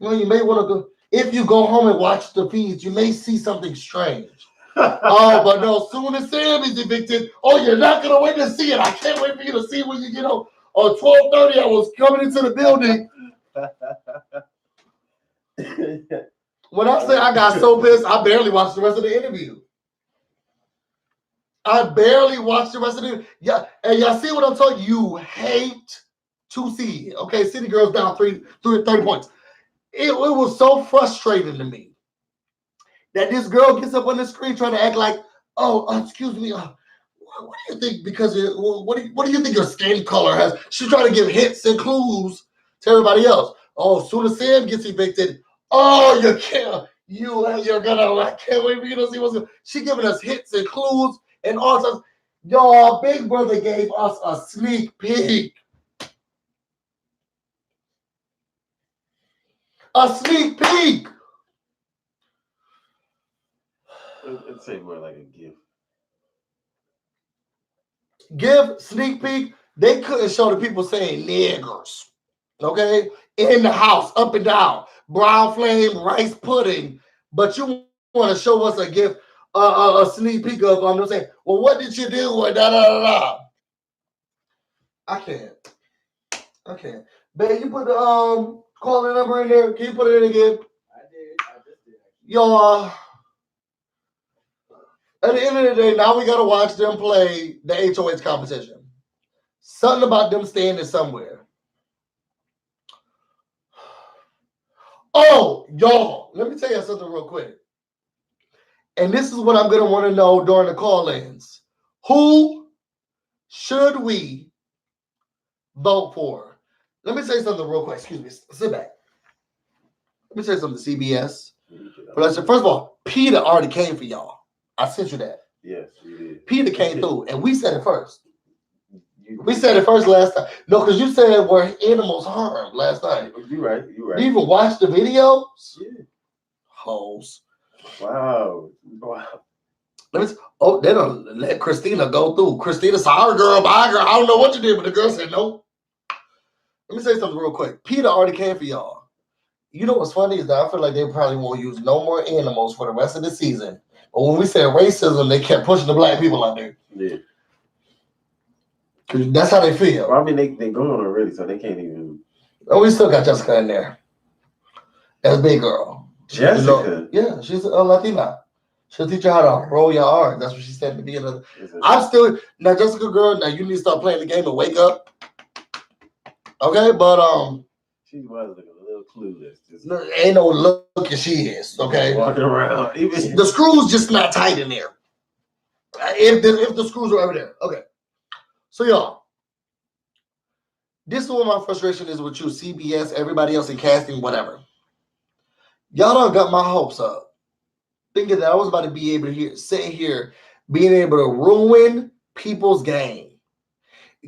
You may want to go. If you go home and watch the feeds, you may see something strange. Oh, but no, soon as Sam is evicted, oh, you're not gonna wait to see it. I can't wait for you to see when you get home. On 12:30, I was coming into the building. When I say I got so pissed, I barely watched the rest of the interview. I barely watched the rest of the. Yeah, and y'all see what I'm telling you? You hate to see it. Okay, City Girls down 30 points. It was so frustrating to me that this girl gets up on the screen trying to act like, oh, excuse me, what do you think? Because what do you think your skin color has? She's trying to give hints and clues to everybody else. Oh, as soon as Sam gets evicted, oh, you can't. You're gonna. I can't wait for you to see what's going. She giving us hints and clues and all sorts. Y'all, Big Brother gave us a sneak peek. A sneak peek. It'd say more like a gift. Give sneak peek. They couldn't show the people saying niggers. Okay, in the house, up and down, brown flame, rice pudding. But you want to show us a gift, a sneak peek of I'm saying, well, what did you do? Da da da da. I can't. Babe, you put the calling number in there. Can you put it in again? I just did. Y'all. At the end of the day, now we gotta watch them play the HOH competition. Something about them standing somewhere. Oh, y'all, let me tell you something real quick. And this is what I'm going to want to know during the call-ins. Who should we vote for? Let me say something real quick. Excuse me. Sit back. Let me say something to CBS. First of all, Peter already came for y'all. I sent you that. Yes, you did. Peter came through, and we said it first. We said it first last time. No, because you said were animals harmed last night. You're right. You even watched the videos? Yeah. Hoes. Wow. They don't let Christina go through. Christina said, our girl, my girl. I don't know what you did, but the girl said no. Let me say something real quick. Peter already came for y'all. You know what's funny is that I feel like they probably won't use no more animals for the rest of the season. But when we said racism, they kept pushing the black people out there. Yeah. Because that's how they feel. Well, I mean, they gone already, so they can't even. Oh, we still got Jessica in there. That's big girl. Jessica? Yeah, she's a Latina. She'll teach you how to roll your R's. That's what she said at the beginning. I'm still now, Jessica girl. Now you need to start playing the game and wake up. Okay, but she was looking a little clueless. Ain't no look as she is. Okay, walking around. Even the screws just not tight in there. If the screws are ever there. Okay, so y'all, this is what my frustration is with you, CBS, everybody else in casting, whatever. Y'all done got my hopes up, thinking that I was about to be able to sit here, being able to ruin people's game.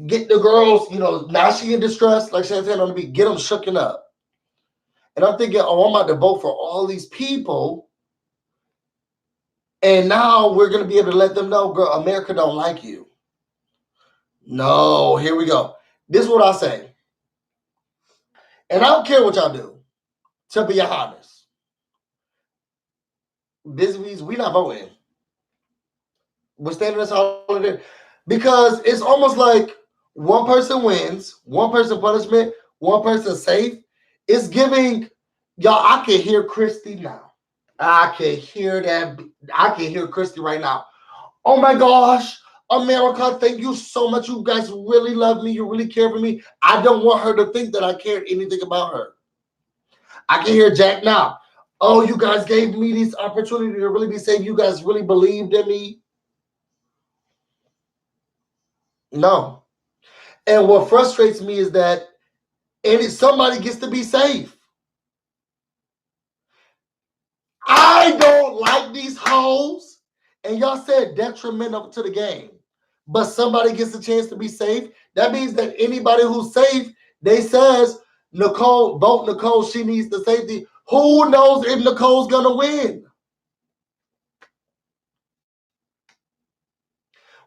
Get the girls, now she in distress, like Chantel on the beat, get them shooken up. And I'm thinking, oh, I'm about to vote for all these people. And now we're going to be able to let them know, girl, America don't like you. No, here we go. This is what I say. And I don't care what y'all do, to be honest. Busybees, we not voting. We're standing this holiday because it's almost like one person wins, one person punishment, one person safe. It's giving y'all. I can hear Christy now. I can hear that. I can hear Christy right now. Oh my gosh, America, thank you so much. You guys really love me. You really care for me. I don't want her to think that I cared anything about her. I can hear Jack now. Oh, you guys gave me this opportunity to really be safe. You guys really believed in me. No. And what frustrates me is that somebody gets to be safe. I don't like these hoes. And y'all said detrimental to the game. But somebody gets a chance to be safe. That means that anybody who's safe, they says, Nicole, vote Nicole, she needs the safety. Who knows if Nicole's gonna win?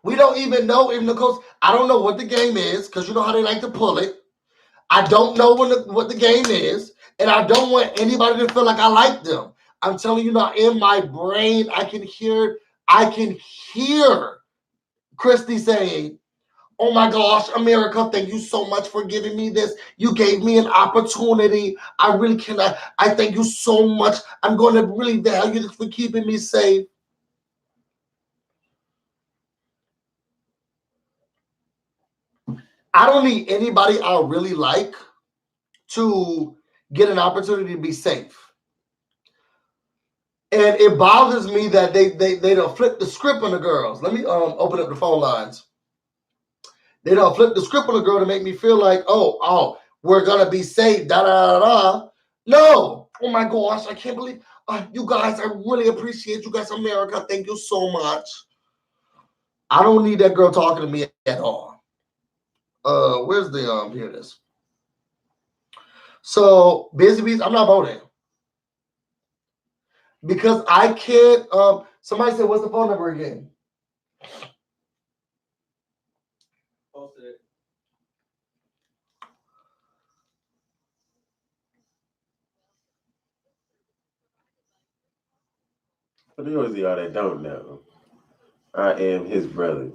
We don't even know if Nicole's, I don't know what the game is, because you know how they like to pull it. I don't know what the game is, and I don't want anybody to feel like I like them. I'm telling you now, in my brain, I can hear Christy saying, oh my gosh, America, thank you so much for giving me this. You gave me an opportunity. I really cannot. I thank you so much. I'm going to really value this for keeping me safe. I don't need anybody I really like to get an opportunity to be safe. And it bothers me that they don't flip the script on the girls. Let me open up the phone lines. They don't flip the script on the girl to make me feel like, oh, we're gonna be safe. Da da da da. No. Oh my gosh, I can't believe you guys. I really appreciate you guys, America. Thank you so much. I don't need that girl talking to me at all. Where's the here it is. So Busy Bees, I'm not voting. Because I can't somebody said, what's the phone number again? Posted it. For those of y'all that don't know, I am his brother.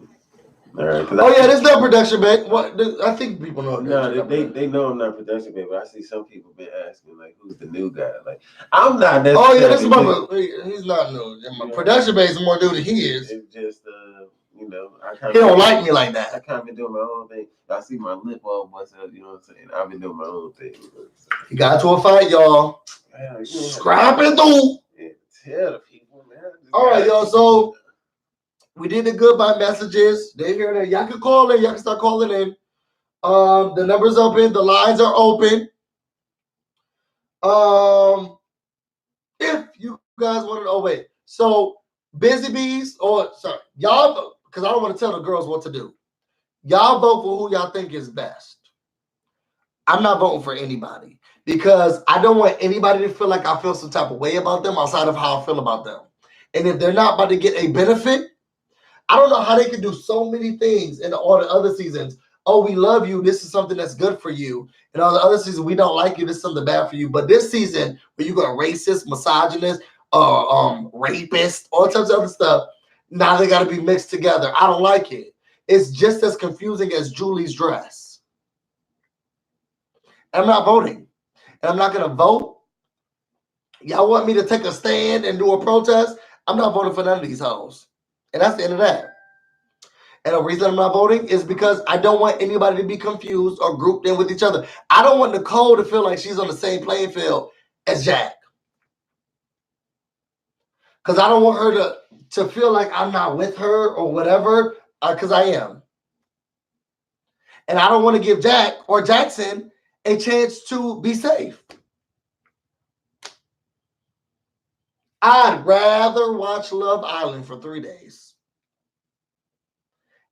All right. Oh yeah, there's no production, man. What? I think people know. No, they know I'm not production, babe. But I see some people been asking like, who's the new guy? Like, I'm not necessarily. Oh yeah, that's about. He's not new. My production base is more new than he is. It's just you know, he don't like me like that. I kind of been doing my own thing. I see my lip all busted up. You know what I'm saying? I've been doing my own thing. He got to a fight, y'all. Scrapping through. Yeah, tell the people, man. All right, y'all. So we did the goodbye messages. They hear that. Y'all can call in. Y'all can start calling in. The number's open. The lines are open. If you guys want to, wait. So Busy Bees, y'all, because I don't want to tell the girls what to do. Y'all vote for who y'all think is best. I'm not voting for anybody because I don't want anybody to feel like I feel some type of way about them outside of how I feel about them. And if they're not about to get a benefit, I don't know how they can do so many things in all the other seasons. Oh, we love you. This is something that's good for you. And all the other seasons, we don't like you. This is something bad for you. But this season, where you got racist, misogynist, rapist, all types of other stuff, now they got to be mixed together. I don't like it. It's just as confusing as Julie's dress. I'm not voting. And I'm not going to vote. Y'all want me to take a stand and do a protest? I'm not voting for none of these hoes. And that's the end of that. And the reason I'm not voting is because I don't want anybody to be confused or grouped in with each other. I don't want Nicole to feel like she's on the same playing field as Jack. Because I don't want her to feel like I'm not with her or whatever, because I am. And I don't want to give Jack or Jackson a chance to be safe. I'd rather watch Love Island for 3 days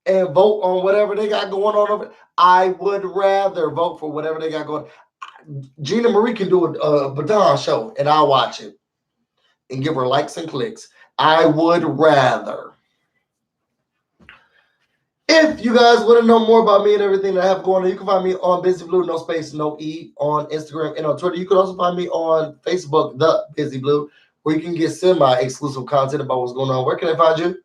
and vote on whatever they got going on over. I would rather vote for whatever they got going. Gina Marie can do a Baton show, and I'll watch it and give her likes and clicks. I would rather. If you guys want to know more about me and everything that I have going on, you can find me on Busyblu, no space, no E, on Instagram and on Twitter. You can also find me on Facebook, The Busyblu, where you can get semi-exclusive content about what's going on. Where can I find you?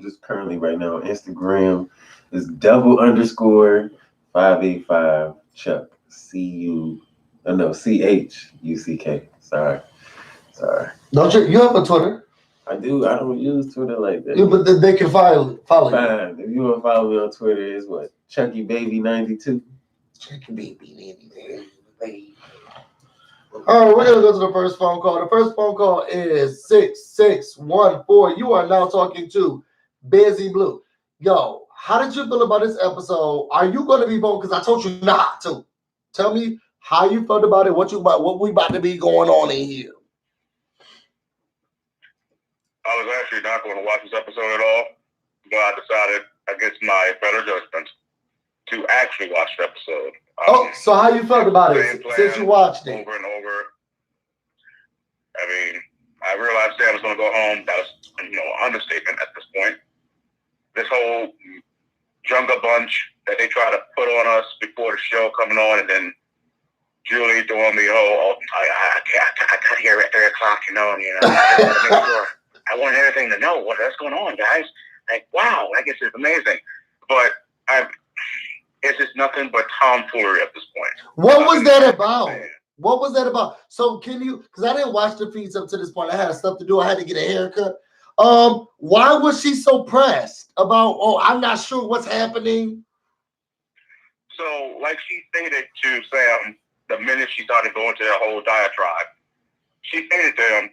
Just currently right now on Instagram It's double_585 Chuck. CHUCK. Sorry. Don't you have a Twitter? I do. I don't use Twitter like that. Yeah, but they can follow you. Fine. If you want to follow me on Twitter, it's what? Chucky Baby 92. Chucky Baby 92. All right, we're gonna go to the first phone call. The first phone call is 6614. You are now talking to Busyblu. Yo, how did you feel about this episode? Are you going to be voting? Because I told you not to. Tell me how you felt about it. What we about to be going on in here. I was actually not going to watch this episode at all, but I decided against my better judgment to actually watch the episode. So how you felt about it since you watched it? Over and over. I mean, I realized Sam was going to go home. That was, an understatement at this point. This whole Jungle bunch that they try to put on us before the show coming on, and then Julie doing the whole, I got here at 3 o'clock, I make sure. I want everything to know what's going on, guys. Like, wow, I guess it's amazing. But it's just nothing but tomfoolery at this point. What was that about? What was that about? So can you, because I didn't watch the feeds up to this point. I had stuff to do. I had to get a haircut. Why was she so pressed about, I'm not sure what's happening? So, like she stated to Sam, the minute she started going to that whole diatribe, she stated to him,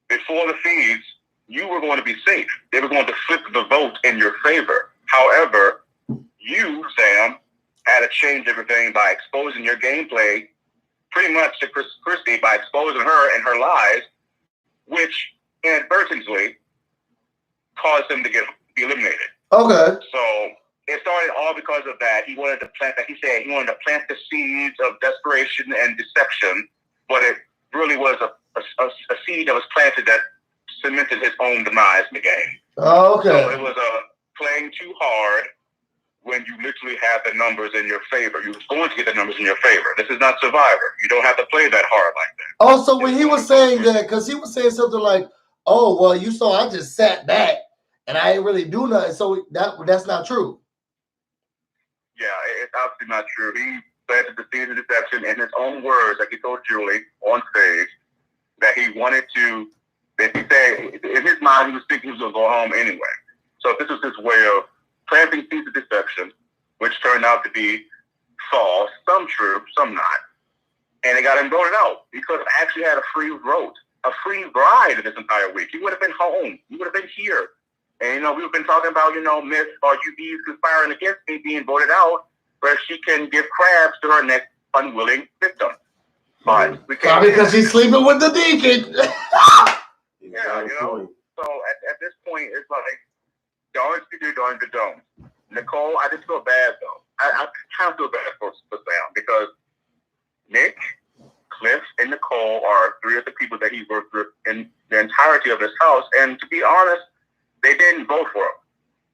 before the feeds, you were going to be safe. They were going to flip the vote in your favor. However, you, Sam, had to change everything by exposing your gameplay pretty much to Christy by exposing her and her lies, which inadvertently caused him to be eliminated. Okay. So it started all because of that. He wanted to plant, like he said, he wanted to plant the seeds of desperation and deception, but it really was a seed that was planted that cemented his own demise in the game. Oh, okay. So it was playing too hard when you literally have the numbers in your favor. You're going to get the numbers in your favor. This is not Survivor. You don't have to play that hard like that. Also, when he was saying that, because he was saying something like, oh, well, you saw I just sat back and I ain't really do nothing. So that's not true. Yeah, it's obviously not true. He planted the seed of deception in his own words, like he told Julie on stage, that he wanted to, that he said, in his mind, he was thinking he was going to go home anyway. So this was his way of planting seeds of deception, which turned out to be false, some true, some not. And it got him voted out. He could have actually had a free vote, a free ride this entire week. He would have been home. He would have been here. And, we've been talking about, Miss RUB's conspiring against me being voted out, where she can give crabs to her next unwilling victim. But we can't. Because she's sleeping with the deacon. Yeah, So at this point, it's like, don't do, don't. Nicole, I just feel bad, though. I kind of feel bad for Sam, because Nick, Cliff, and Nicole are 3 of the people that he worked with in the entirety of his house. And to be honest, they didn't vote for him.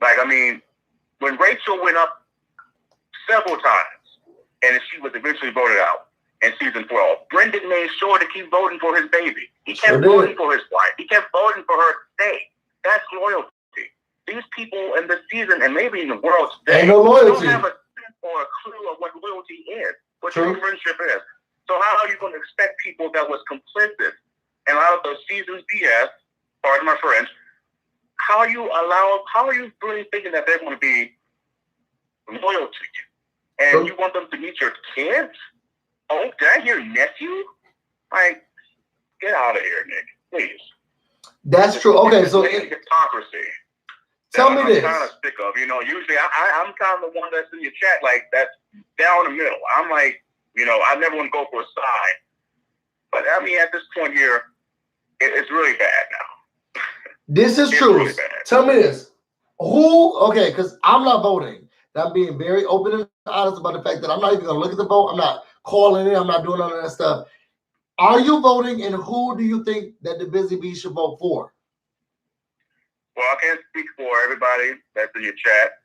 Like, when Rachel went up several times, and she was eventually voted out in season 12, Brendan made sure to keep voting for his baby. He kept voting for his wife. He kept voting for her to stay. That's loyalty. These people in the season, and maybe in the world today, don't have a sense or a clue of what loyalty is, what true friendship is. So how are you going to expect people that was complicit in a lot of those seasons BS, pardon my French, how are you really thinking that they're going to be loyal to you? And you want them to meet your kids? Oh, did I hear nephew? Like, get out of here, Nick, please. That's true. Okay, so hypocrisy. Tell me this. I'm kind of sick of. Usually I'm kind of the one that's in your chat, like, that's down the middle. I'm like, I never want to go for a side. But at this point here, it's really bad now. This is true. Really tell me this. Okay, because I'm not voting. I'm being very open and honest about the fact that I'm not even going to look at the vote. I'm not calling it. I'm not doing none of that stuff. Are you voting, and who do you think that the Busy Bee should vote for? Well, I can't speak for everybody that's in your chat,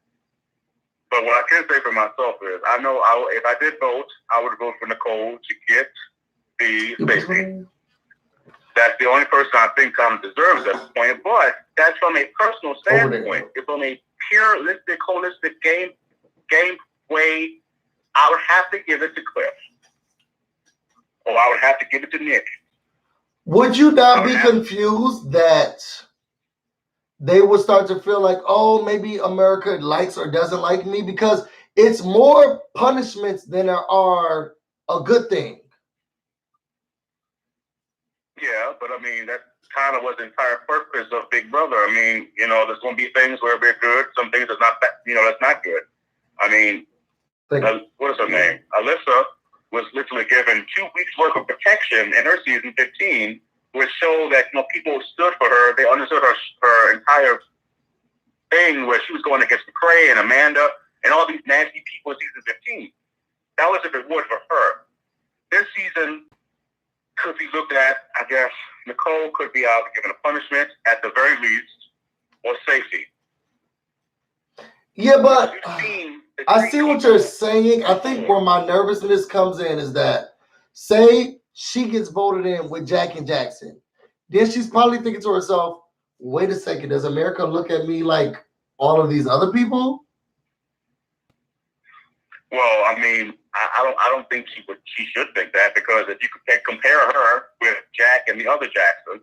but what I can say for myself is I know if I did vote, I would vote for Nicole to get the safety. That's the only person I think kind of deserves that point, but that's from a personal standpoint. It's from a purelistic, holistic game way, I would have to give it to Cliff. Or I would have to give it to Nick. Would you not be confused that they would start to feel like, oh, maybe America likes or doesn't like me? Because it's more punishments than there are a good thing. Yeah, but I mean, that kind of was the entire purpose of Big Brother. I mean, there's going to be things where we're good, some things that's not, that's not good. I mean, what is her name? Alyssa was literally given 2 weeks worth of protection in her season 15, which showed that people stood for her. They understood her entire thing where she was going against McCray and Amanda and all these nasty people in season 15. That was a reward for her. This season could be looked at, I guess, Nicole could be out given a punishment at the very least, or safety. Yeah, but I see what you're saying. I think where my nervousness comes in is that, say she gets voted in with Jack and Jackson, then she's probably thinking to herself, wait a second, does America look at me like all of these other people? Well, I mean, I don't think she should think that, because if you compare her with Jack and the other Jackson,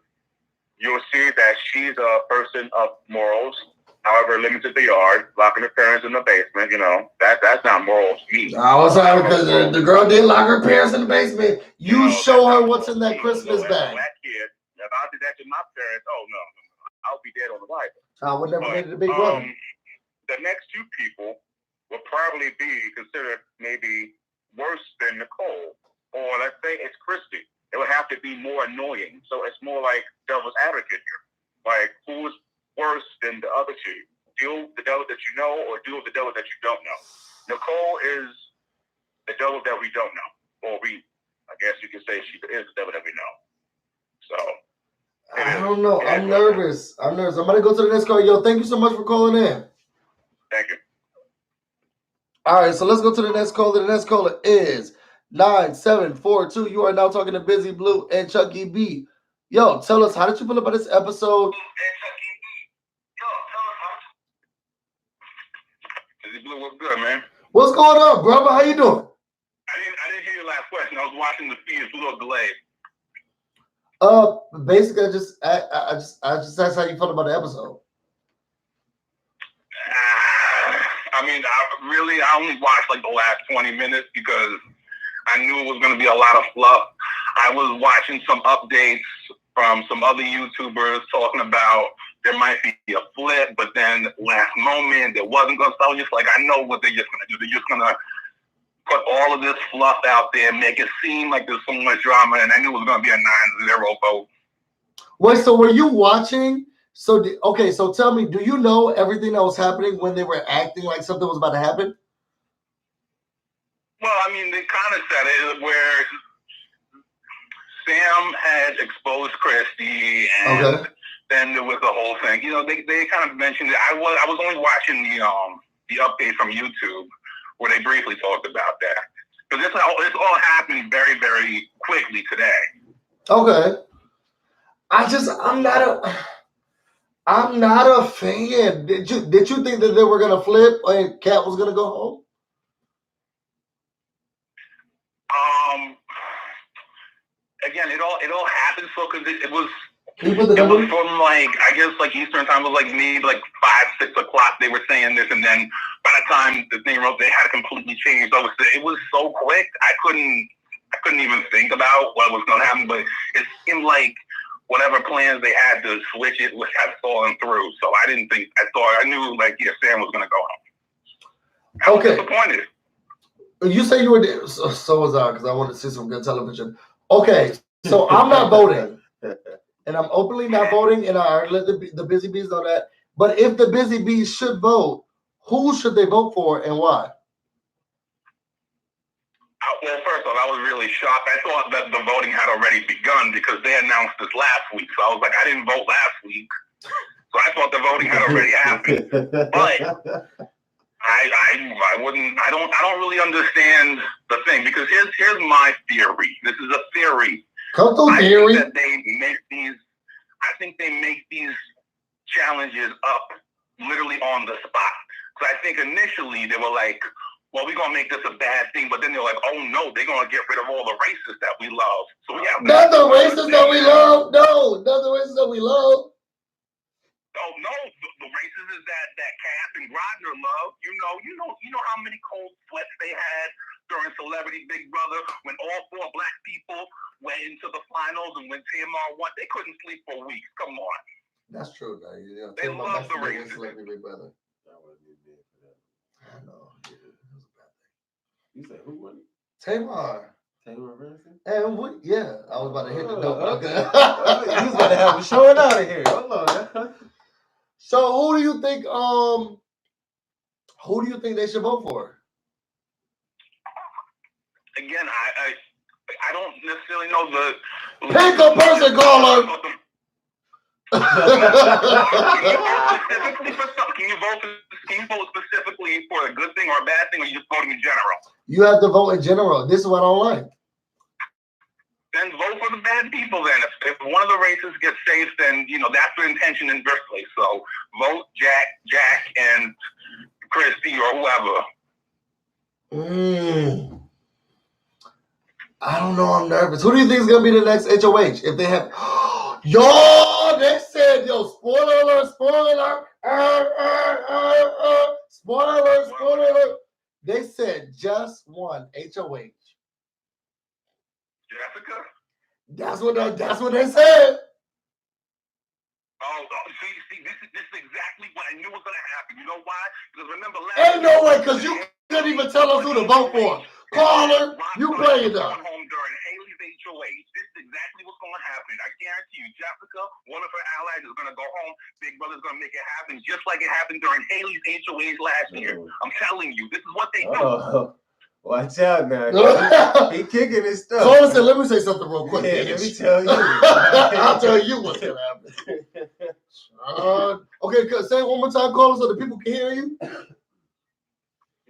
you'll see that she's a person of morals. However limited they are, locking her parents in the basement, that's not moral to me. I was sorry because the girl did lock her parents in the basement. You show her what's in that Christmas bag. Black kid, if I did that to my parents, oh no, I'll be dead on arrival. I would never get a Big Brother. The next two people will probably be considered maybe worse than Nicole, or let's say it's Christy. It would have to be more annoying. So it's more like devil's advocate here. Like, who's worse than the other two? Deal with the devil that you know, or deal with the devil that you don't know. Nicole is the devil that we don't know, or I guess you can say she is the devil that we know. So I don't know. I'm nervous. I'm gonna go to the next call. Yo, thank you so much for calling in. Thank you. All right, so let's go to the next caller. The next caller is 9742. You are now talking to Busyblu and Chucky B. Yo, tell us, how did you feel about this episode? Busyblu, what's good, man? What's going on, brother? How you doing? I didn't hear your last question. I was watching the feed. It's a little delayed. Basically, I just asked how you felt about the episode. I mean, I only watched like the last 20 minutes because I knew it was going to be a lot of fluff. I was watching some updates from some other YouTubers talking about there might be a flip, but then last moment there wasn't going to. So I was just like, I know what they're just going to do. They're just going to put all of this fluff out there, make it seem like there's so much drama, and I knew it was going to be a 9-0 vote. Wait, so were you watching? So tell me, do you know everything that was happening when they were acting like something was about to happen? Well, I mean, they kind of said it where Sam had exposed Christy, and then there was the whole thing. They kind of mentioned it. I was only watching the update from YouTube where they briefly talked about that, because this all happened very, very quickly today. Okay, I'm not a fan. Did you think that they were gonna flip and Kat was gonna go home? Again, it all happened so because it was from like, I guess like Eastern time was like maybe like 5-6 o'clock. They were saying this, and then by the time the thing wrote, they had completely changed. So it was so quick. I couldn't even think about what was gonna happen. But it seemed like whatever plans they had to switch it had fallen through. So I didn't think. I knew like Sam was gonna go home. I was disappointed. You say you were there. So was I, because I wanted to see some good television. Okay, so I'm not voting, and I'm openly not voting, and I let the Busy Bees know that. But if the Busy Bees should vote, who should they vote for and why? Well, first off, I was really shocked. I thought that the voting had already begun because they announced this last week. So I was like, I didn't vote last week, so I thought the voting had already happened. But I don't really understand the thing, because here's my theory. This is a theory. Theory. I think they make these challenges up literally on the spot. So I think initially they were like, well, we're going to make this a bad thing. But then they're like, oh, no, they're going to get rid of all the racists that we love. So we have not the racists that we love. No, not the racists that we love. Oh, no, the racists is that Cass and Grodner love. You know how many cold sweats they had during Celebrity Big Brother when all 4 black people went into the finals and when Tamar won, they couldn't sleep for weeks. Come on. That's true, though. You know, they love the racists. Celebrity Big Brother. I know. Yeah, it was a bad thing. You said who won? Tamar. Tamar Branson? And I was about to hit the note. Okay. You was about to have a showing out of here. Hold on. So who do you think they should vote for? Again, I don't necessarily know the pick a person, caller. Can you vote specifically for a good thing or a bad thing, or you just voting in general? You have to vote in general. This is what I don't like. Then vote for the bad people. Then, if one of the races gets safe, then that's the intention in the first place. So vote Jack, and Christy or whoever. I don't know. I'm nervous. Who do you think is gonna be the next HOH? If they have, yo, they said, spoiler alert, spoiler alert. They said just one HOH. Jessica? That's what they said. Oh, see, this is exactly what I knew was gonna happen. You know why? Because remember ain't no way, because you couldn't even tell us who to vote for. Caller, you playing up. Home during Haley's HOH. This is exactly what's gonna happen. I guarantee you, Jessica, one of her allies, is gonna go home. Big Brother's gonna make it happen, just like it happened during Haley's HOH last year. I'm telling you, this is what they do. Watch out now. He kicking his stuff. So listen, let me say something real quick. Yeah, let me tell you. I'll tell you what's gonna happen. Okay, say it one more time, caller, so the people can hear you.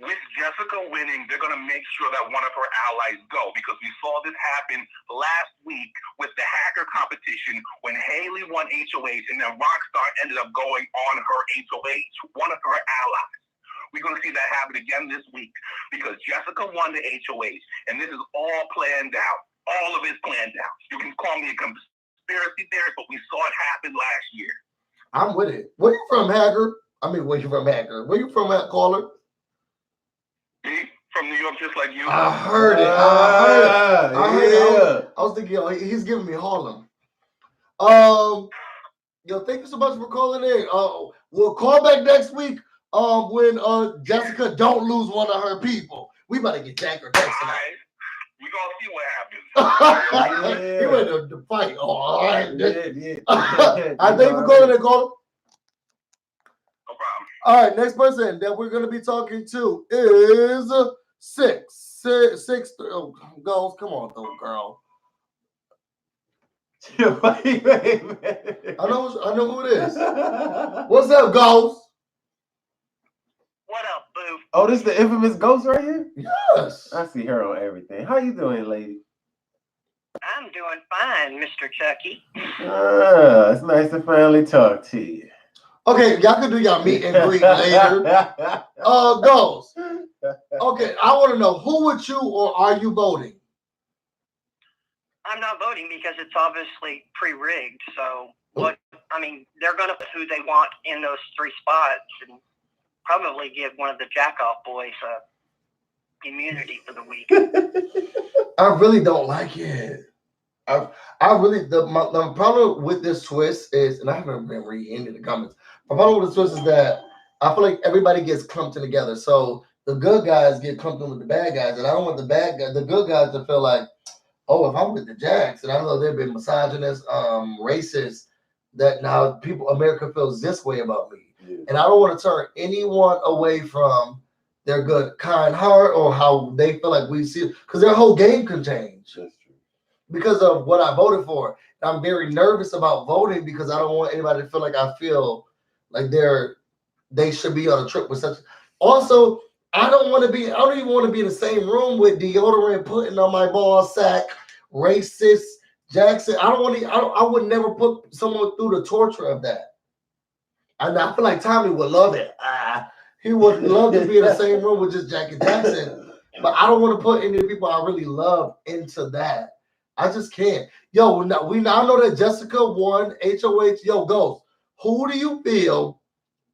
With Jessica winning, they're going to make sure that one of her allies go, because we saw this happen last week with the hacker competition when Haley won HOH and then Rockstar ended up going on her HOH, one of her allies. We're going to see that happen again this week because Jessica won the HOH, and this is all planned out. All of it's planned out. You can call me a conspiracy theorist, but we saw it happen last year. I'm with it. Where you from, hacker? Where you from, hacker? Where you from, caller? Me? From New York, just like you. I heard it. I heard it. I was thinking, he's giving me Harlem. Thank you so much for calling in. We'll call back next week. When Jessica don't lose one of her people. We about to get Jack or Tex tonight. We gonna see what happens. You ready to fight? All right. Yeah. I thank you for calling in, caller. No problem. All right, next person that we're gonna be talking to is 663. Oh, Goals, come on, though, girl. Wait. I know who it is. What's up, Goals? What up, boo? Oh, this is the infamous Ghost right here? Yes. I see her on everything. How you doing, lady? I'm doing fine, Mr. Chucky. It's nice to finally talk to you. Okay, y'all can do y'all meet and greet later. Goals. Okay, I want to know, who would you or are you voting? I'm not voting because it's obviously pre-rigged. So they're going to put who they want in those 3 spots and probably give one of the jack-off boys immunity for the week. I really don't like it. I really, the problem with this twist is, and I haven't been reading any of the comments. My problem with this twist is that I feel like everybody gets clumped in together. So the good guys get clumped in with the bad guys, and I don't want the good guys to feel like, oh, if I'm with the Jacks, and I know they've been misogynist, racist, that now America feels this way about me. Yeah. And I don't want to turn anyone away from their good, kind heart or how they feel like we see it, because their whole game can change. That's true. Because of what I voted for. And I'm very nervous about voting because I don't want anybody to feel like I feel like they should be on a trip with such. Also, I don't even want to be in the same room with deodorant putting on my ball sack, racist Jackson. I would never put someone through the torture of that. And I feel like Tommy would love it. He would love to be in the same room with just Jackie Jackson. But I don't want to put any of the people I really love into that. I just can't. Yo, we now know that Jessica won HOH. Yo, Ghost, who do you feel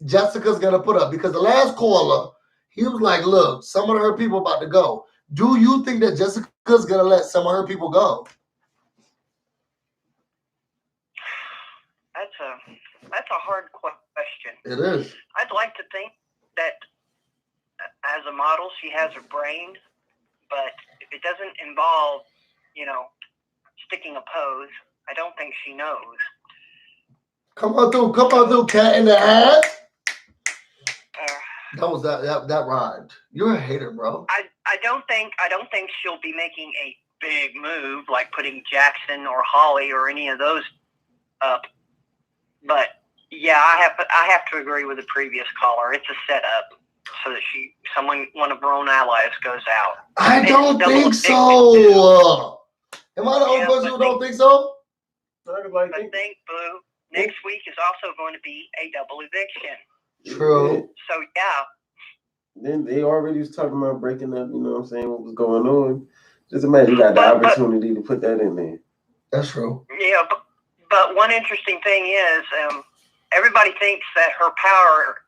Jessica's going to put up? Because the last caller, he was like, look, some of her people about to go. Do you think that Jessica's going to let some of her people go? That's a hard question. It is. I'd like to think that as a model, she has a brain, but if it doesn't involve, sticking a pose, I don't think she knows. Come on through, Cat in the Hat. That rhymed. You're a hater, bro. I don't think she'll be making a big move like putting Jackson or Holly or any of those up. But yeah, I have to agree with the previous caller. It's a setup so that one of her own allies goes out. I don't think so. Am I the only person who don't think so? But think, Boo, next week is also going to be a double eviction. True. So yeah. Then they already was talking about breaking up. You know what I'm saying? What was going on? Just imagine you got the opportunity to put that in there. That's true. Yeah, but one interesting thing is, everybody thinks that her power,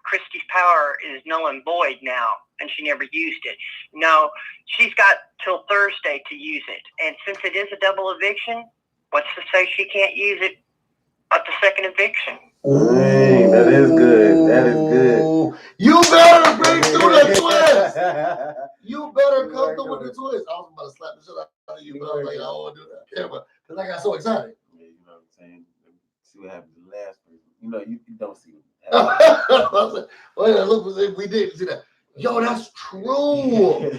Christy's power, is null and void now, and she never used it. No, she's got till Thursday to use it. And since it is a double eviction, what's to say she can't use it at the second eviction? Dang, that is good. That is good. You better bring through the twist. You better come through with the twist. I was about to slap the shit out of you, but I was like, I don't want to do that. Yeah, because I got so excited. Yeah, you know what I'm saying? See what happens to the last person. You don't see what happens. Well, look, we didn't see that. Yo, that's true.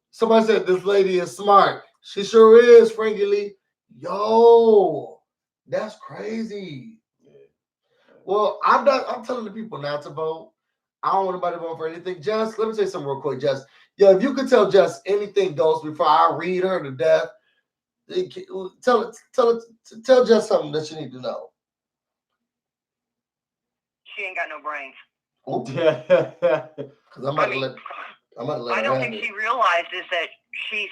Somebody said this lady is smart. She sure is, frankly. Yo, that's crazy. Yeah. Well, I'm telling the people not to vote. I don't want anybody to vote for anything. Jess, let me say something real quick, Jess. Yo, if you could tell Jess anything, Ghost, before I read her to death, tell Jess something that you need to know. She ain't got no brains. Because I'm about to let I don't think she realizes that she's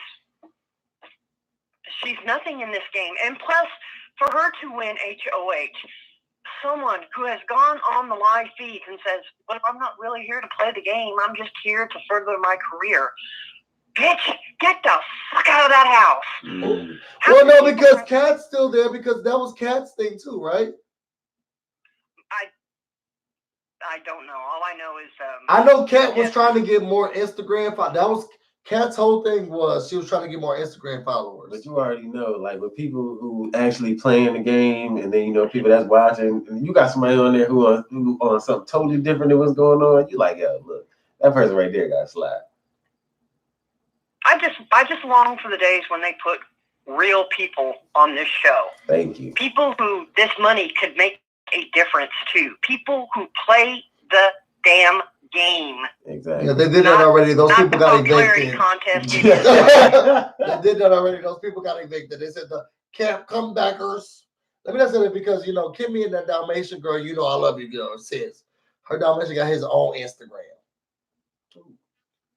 nothing in this game. And plus, for her to win HOH, someone who has gone on the live feeds and says, well, I'm not really here to play the game. I'm just here to further my career. Bitch, get the fuck out of that house. Mm. Well, no, because Kat's still there because that was Kat's thing too, right? I don't know. All I know is I know Kat was trying to get more Instagram. That was Kat's whole thing was she was trying to get more Instagram followers. But you already know, like with people who actually playing the game, and then people that's watching, and you got somebody on there who on something totally different than what's going on. You like, yo, look, that person right there got slapped. I just long for the days when they put real people on this show. Thank you. People who this money could make a difference to. People who play the damn game. Exactly. Yeah, they did that already. Those people got evicted. Contest. They did that already. Those people got evicted. They said the camp comebackers. Let me not say that because Kimmy and that Dalmatian girl, I love you, girl. Sis. Her Dalmatian got his own Instagram.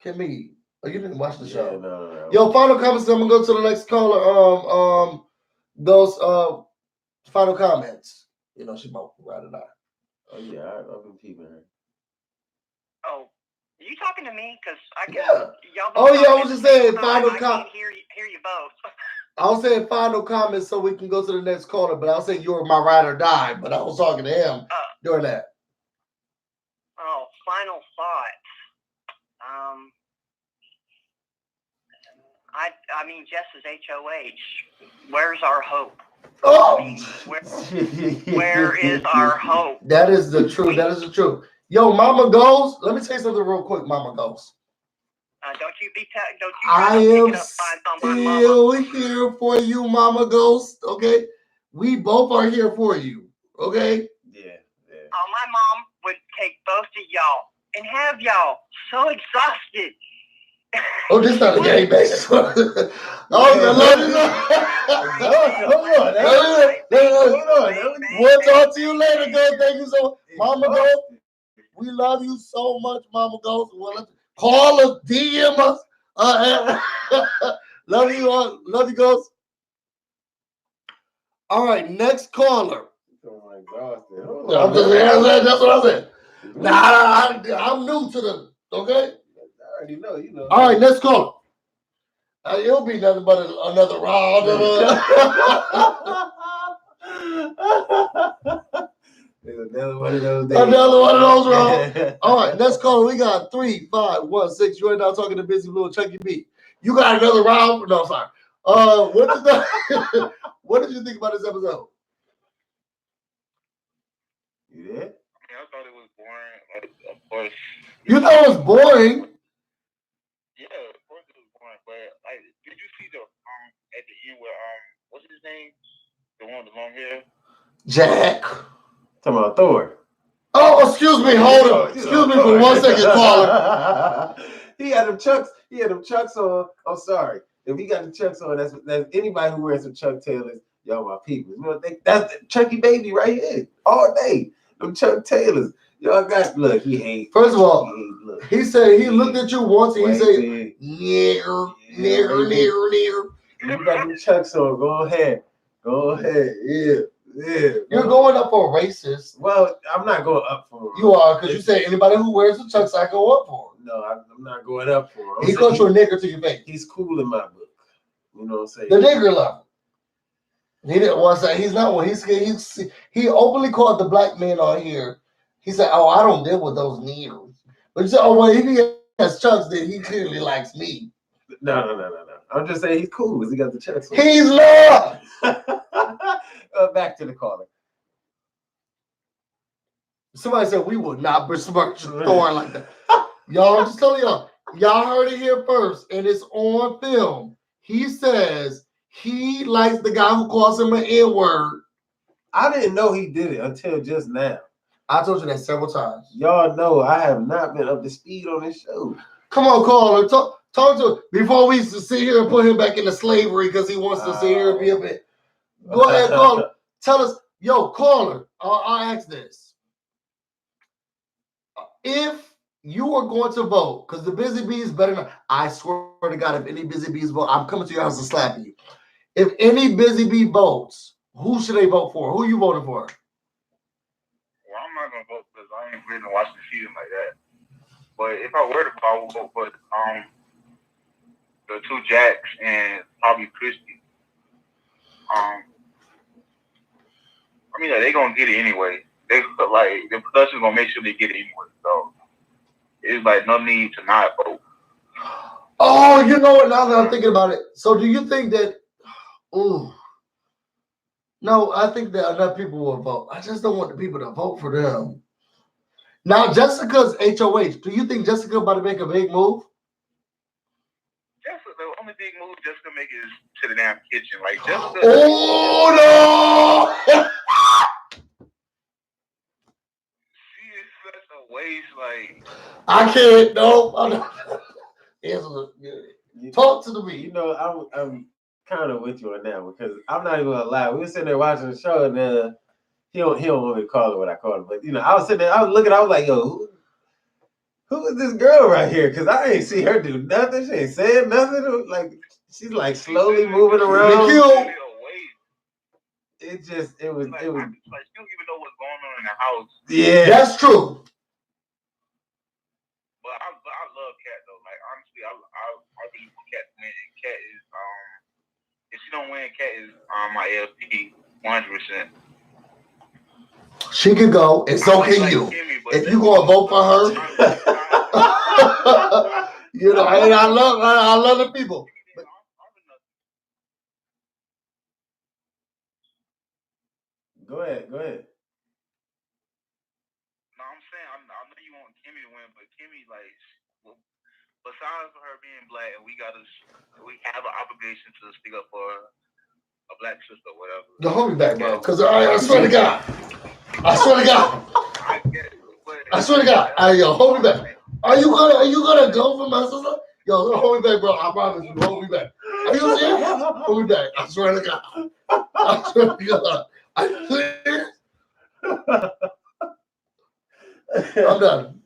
Kimmy. Oh, you didn't watch the show. Yeah, no. Yo, final comments. I'm gonna go to the next caller. Those final comments. She might ride or not. Oh yeah, I've been peeping her. Oh, are you talking to me? Because I can. Yeah. I was just saying final comments. Hear you both. I was saying final comments so we can go to the next caller. But I'll say you were my ride or die. But I was talking to him during that. Oh, final thoughts. I mean, Jess's HOH. Where's our hope? Oh, where is our hope? That is the truth. That is the truth. Yo, Mama Ghost. Let me say something real quick, Mama Ghost. Don't you I am still here for you, Mama Ghost. Okay, we both are here for you. Okay. Yeah. My mom would take both of y'all and have y'all so exhausted Oh, this not a game basis. Oh, I love you. We'll talk to you later, girl. Thank you so much. Mama Ghost, we love you so much, Mama Ghost. Well, call us, DM us. Love you all. Love you, Ghost. All right, next caller. Oh my gosh. That's what I said. Nah, I'm new to the, okay? I already know, you know. All right, next caller. It'll be nothing but another round. Another one of those days. Another one of those rounds. All right, next caller. We got 3516. You right now talking to Busyblu and Chucky B. You got another round? No, sorry. What did you think about this episode? You did? I thought it was boring. Like, of course. You thought it was boring? Yeah, of course it was boring. But like, did you see the at the end where what's his name? The one with the long hair. Jack. Talking about Thor. Oh, excuse me. Hold on. Excuse me for 1 second, caller. He had them chucks. He had them chucks on. I'm sorry. If he got the chucks on, that's anybody who wears some Chuck Taylors. Y'all my people. You know, that's Chucky baby right here all day. Them Chuck Taylors. Y'all got look. He hate. First of all, he said he looked at you once and he said, "Nigger." You got them chucks on. Go ahead. Yeah. You're going up for a racist. Well, I'm not going up for him. You are, because you said anybody who wears the chucks, I go up for him. No, I'm not going up for him. He called you a nigger to your face. He's cool in my book. You know what I'm saying? The nigger level. He didn't want to say he's not one. He openly called the black men on here. He said, "Oh, I don't deal with those niggers." But you said, "Oh, well, if he has chucks, then he clearly likes me." No. I'm just saying he's cool because he got the chucks on. He's love. Back to the caller. Somebody said we would not besmirch Thor like that. Y'all, I'm just telling y'all. Y'all heard it here first, and it's on film. He says he likes the guy who calls him an N-word. I didn't know he did it until just now. I told you that several times. Y'all know I have not been up to speed on this show. Come on, caller. Talk to before we sit here and put him back into slavery because he wants to sit here and be a bit. Go ahead, caller. Tell us, yo, caller. I'll ask this. If you are going to vote, because the Busy Bees better not, I swear to God, if any Busy Bees vote, I'm coming to your house to slap you. If any Busy Bee votes, who should they vote for? Who you voting for? Well, I'm not gonna vote because I ain't really watching the season like that. But if I were to vote, I would vote for the two Jacks and probably Christy. I mean, they gonna get it anyway. They like the production's gonna make sure they get it anyway. So it's like no need to not vote. Oh, you know what? Now that I'm thinking about it, so do you think that? Ooh, no, I think that enough people will vote. I just don't want the people to vote for them. Now, Jessica's HOH. Do you think Jessica about to make a big move? Jessica, the only big move Jessica make is to the damn kitchen. Like Jessica. Oh no! She is such a waste. Like I can't. No, I'm not. Talk to me. You know, I'm kind of with you on that one because I'm not even gonna lie. We were sitting there watching the show and he don't want me to call her what I call her, but you know, I was sitting there, I was looking, I was like, yo, who is this girl right here? Because I ain't see her do nothing. She ain't saying nothing. Like she's like slowly moving around. It was. Like, she don't even know what's going on in the house. Yeah, that's true. But I love Kat though. Like honestly, I really want Kat to win. And Kat is if she don't win, Kat is my LP 100%. She could go, and so can you. If you gonna vote for her, you know, and I love the people. Go ahead. No, I'm saying I know you want Kimmy to win, but Kimmy, like, besides her being black, and we have an obligation to stick up for a black sister or whatever. No, hold me back, bro, because I swear to God. I swear to God. Hold me back. Are you gonna go for my sister? Yo, hold me back, bro. I promise you, hold me back. Are you serious? Hold me back. I swear to God. I swear to God. Are you serious? I'm done.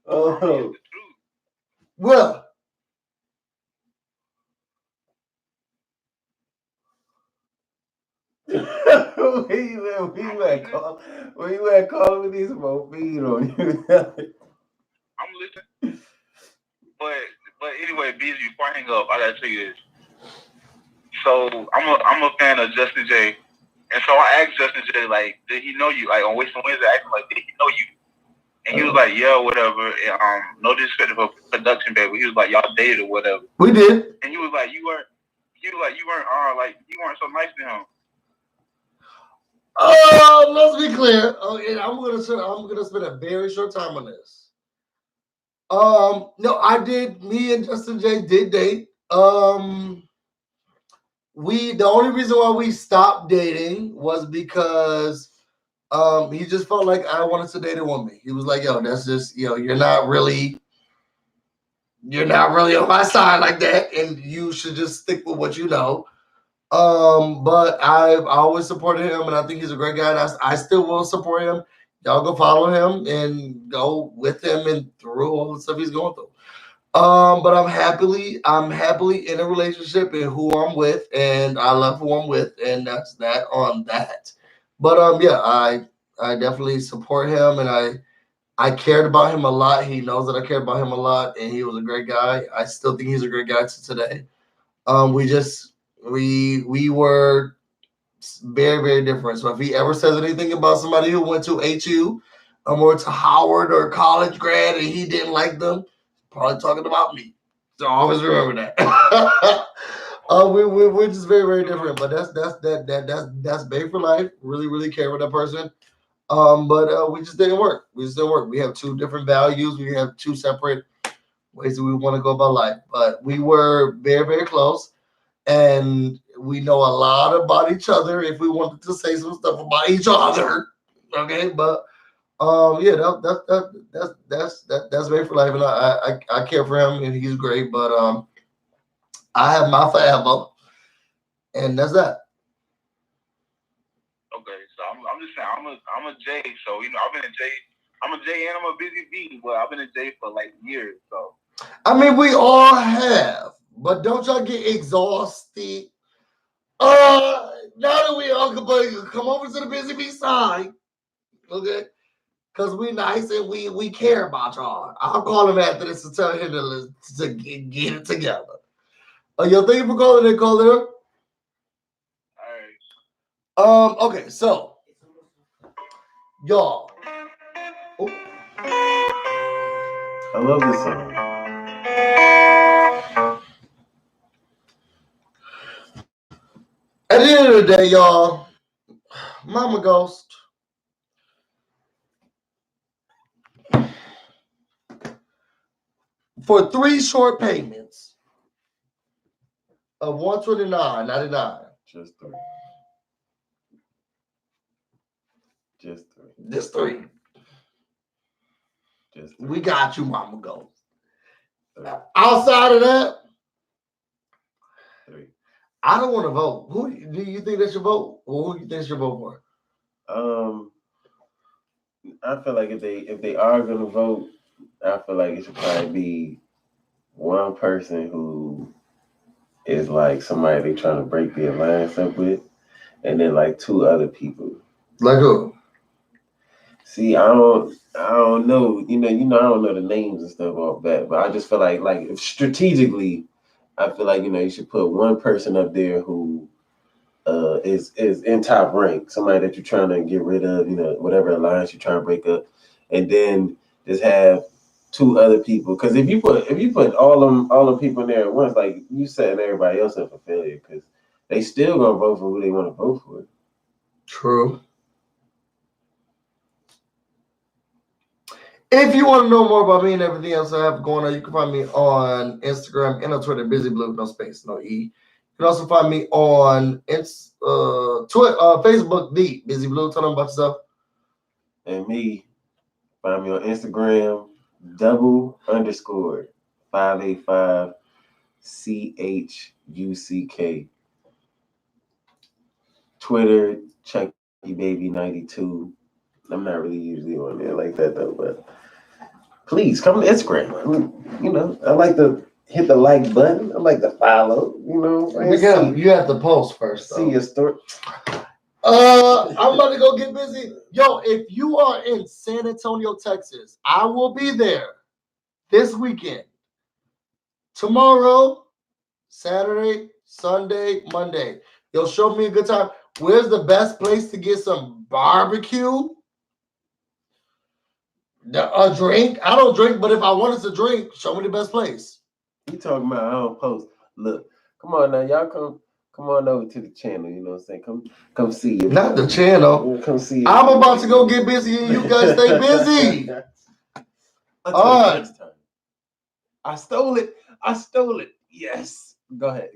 Oh. Well. Where you at calling me these about feed on you? I'm listening. But anyway, busy. Before I hang up, I gotta tell you this. So I'm a fan of Justin J. And so I asked Justin J, like, did he know you? Like on Wasting Wednesday, I asked him, like, did he know you? And he was like, yeah, whatever. And, no disrespect for production, baby. He was like, y'all dated or whatever. We did. And he was like, you weren't so nice to him. Let's be clear. And I'm gonna spend a very short time on this. No, I did. Me and Justin J did date. The only reason why we stopped dating was because he just felt like I wanted to date a woman. He was like, yo, that's just, you're not really on my side like that, and you should just stick with what you know. But I've always supported him, and I think he's a great guy, and I still will support him. Y'all go follow him and go with him and through all the stuff he's going through. But I'm happily in a relationship and who I'm with, and I love who I'm with, and that's that on that. But yeah, I definitely support him, and I cared about him a lot. He knows that I cared about him a lot, and he was a great guy. I still think he's a great guy to today. We were very, very different. So if he ever says anything about somebody who went to HU or to Howard or college grad and he didn't like them, probably talking about me. So always remember that. We're just very, very different. But that's Bay for life. Really, really care for that person. But we just didn't work. We have two different values. We have two separate ways that we want to go about life. But we were very, very close. And we know a lot about each other if we wanted to say some stuff about each other. Okay, but yeah, that's Made for Life, and I care for him, and he's great. But I have my forever, and that's that. Okay, so I'm just saying I'm a J. So I've been a J. I'm a J and I'm a busy B. But I've been a J for like years. So I mean, we all have. But don't y'all get exhausted? Now that we all come over to the Busy Bee side, okay? Because we nice and we care about y'all. I'll call him after this to tell him to get it together. Yo, thank you for calling in, caller. all right. Okay, so y'all. Oh. I love this song. At the end of the day, y'all, Mama Ghost. For 3 short payments of $129.99. Just 3. Just 3. Just 3. We got you, Mama Ghost. Outside of that, 3. I don't want to vote. Who do you think they should vote? Or who do you think should vote for? I feel like if they are gonna vote, I feel like it should probably be one person who is like somebody they trying to break the alliance up with, and then like 2 other people. Like who? See, I don't know. I don't know the names and stuff off that, but I just feel like if strategically, I feel like you should put one person up there who is in top rank, somebody that you're trying to get rid of, whatever alliance you're trying to break up, and then just have 2 other people. Because if you put all them people in there at once, like you setting everybody else up for failure, because they still gonna vote for who they want to vote for. True. If you want to know more about me and everything else I have going on, you can find me on Instagram and on Twitter, Busyblu, no space, no E. You can also find me on Twitter, Facebook, the Busyblu. Tell them about yourself. And me, find me on Instagram, _. 585-CHUCK. Twitter, ChunkyBaby92. I'm not really usually on there like that though, but please come to Instagram. I like to hit the like button. I like to follow. Miguel, you have to post first. See your story. I'm about to go get busy. Yo, if you are in San Antonio, Texas, I will be there this weekend. Tomorrow, Saturday, Sunday, Monday. Yo, show me a good time. Where's the best place to get some barbecue? A drink? I don't drink, but if I wanted to drink, show me the best place. You talking about I don't post. Look, come on now, y'all come on over to the channel, you know what I'm saying? Come see you. Not the channel. Come see you. I'm about to go get busy and you guys stay busy. All right. Next time. I stole it. Yes. Go ahead.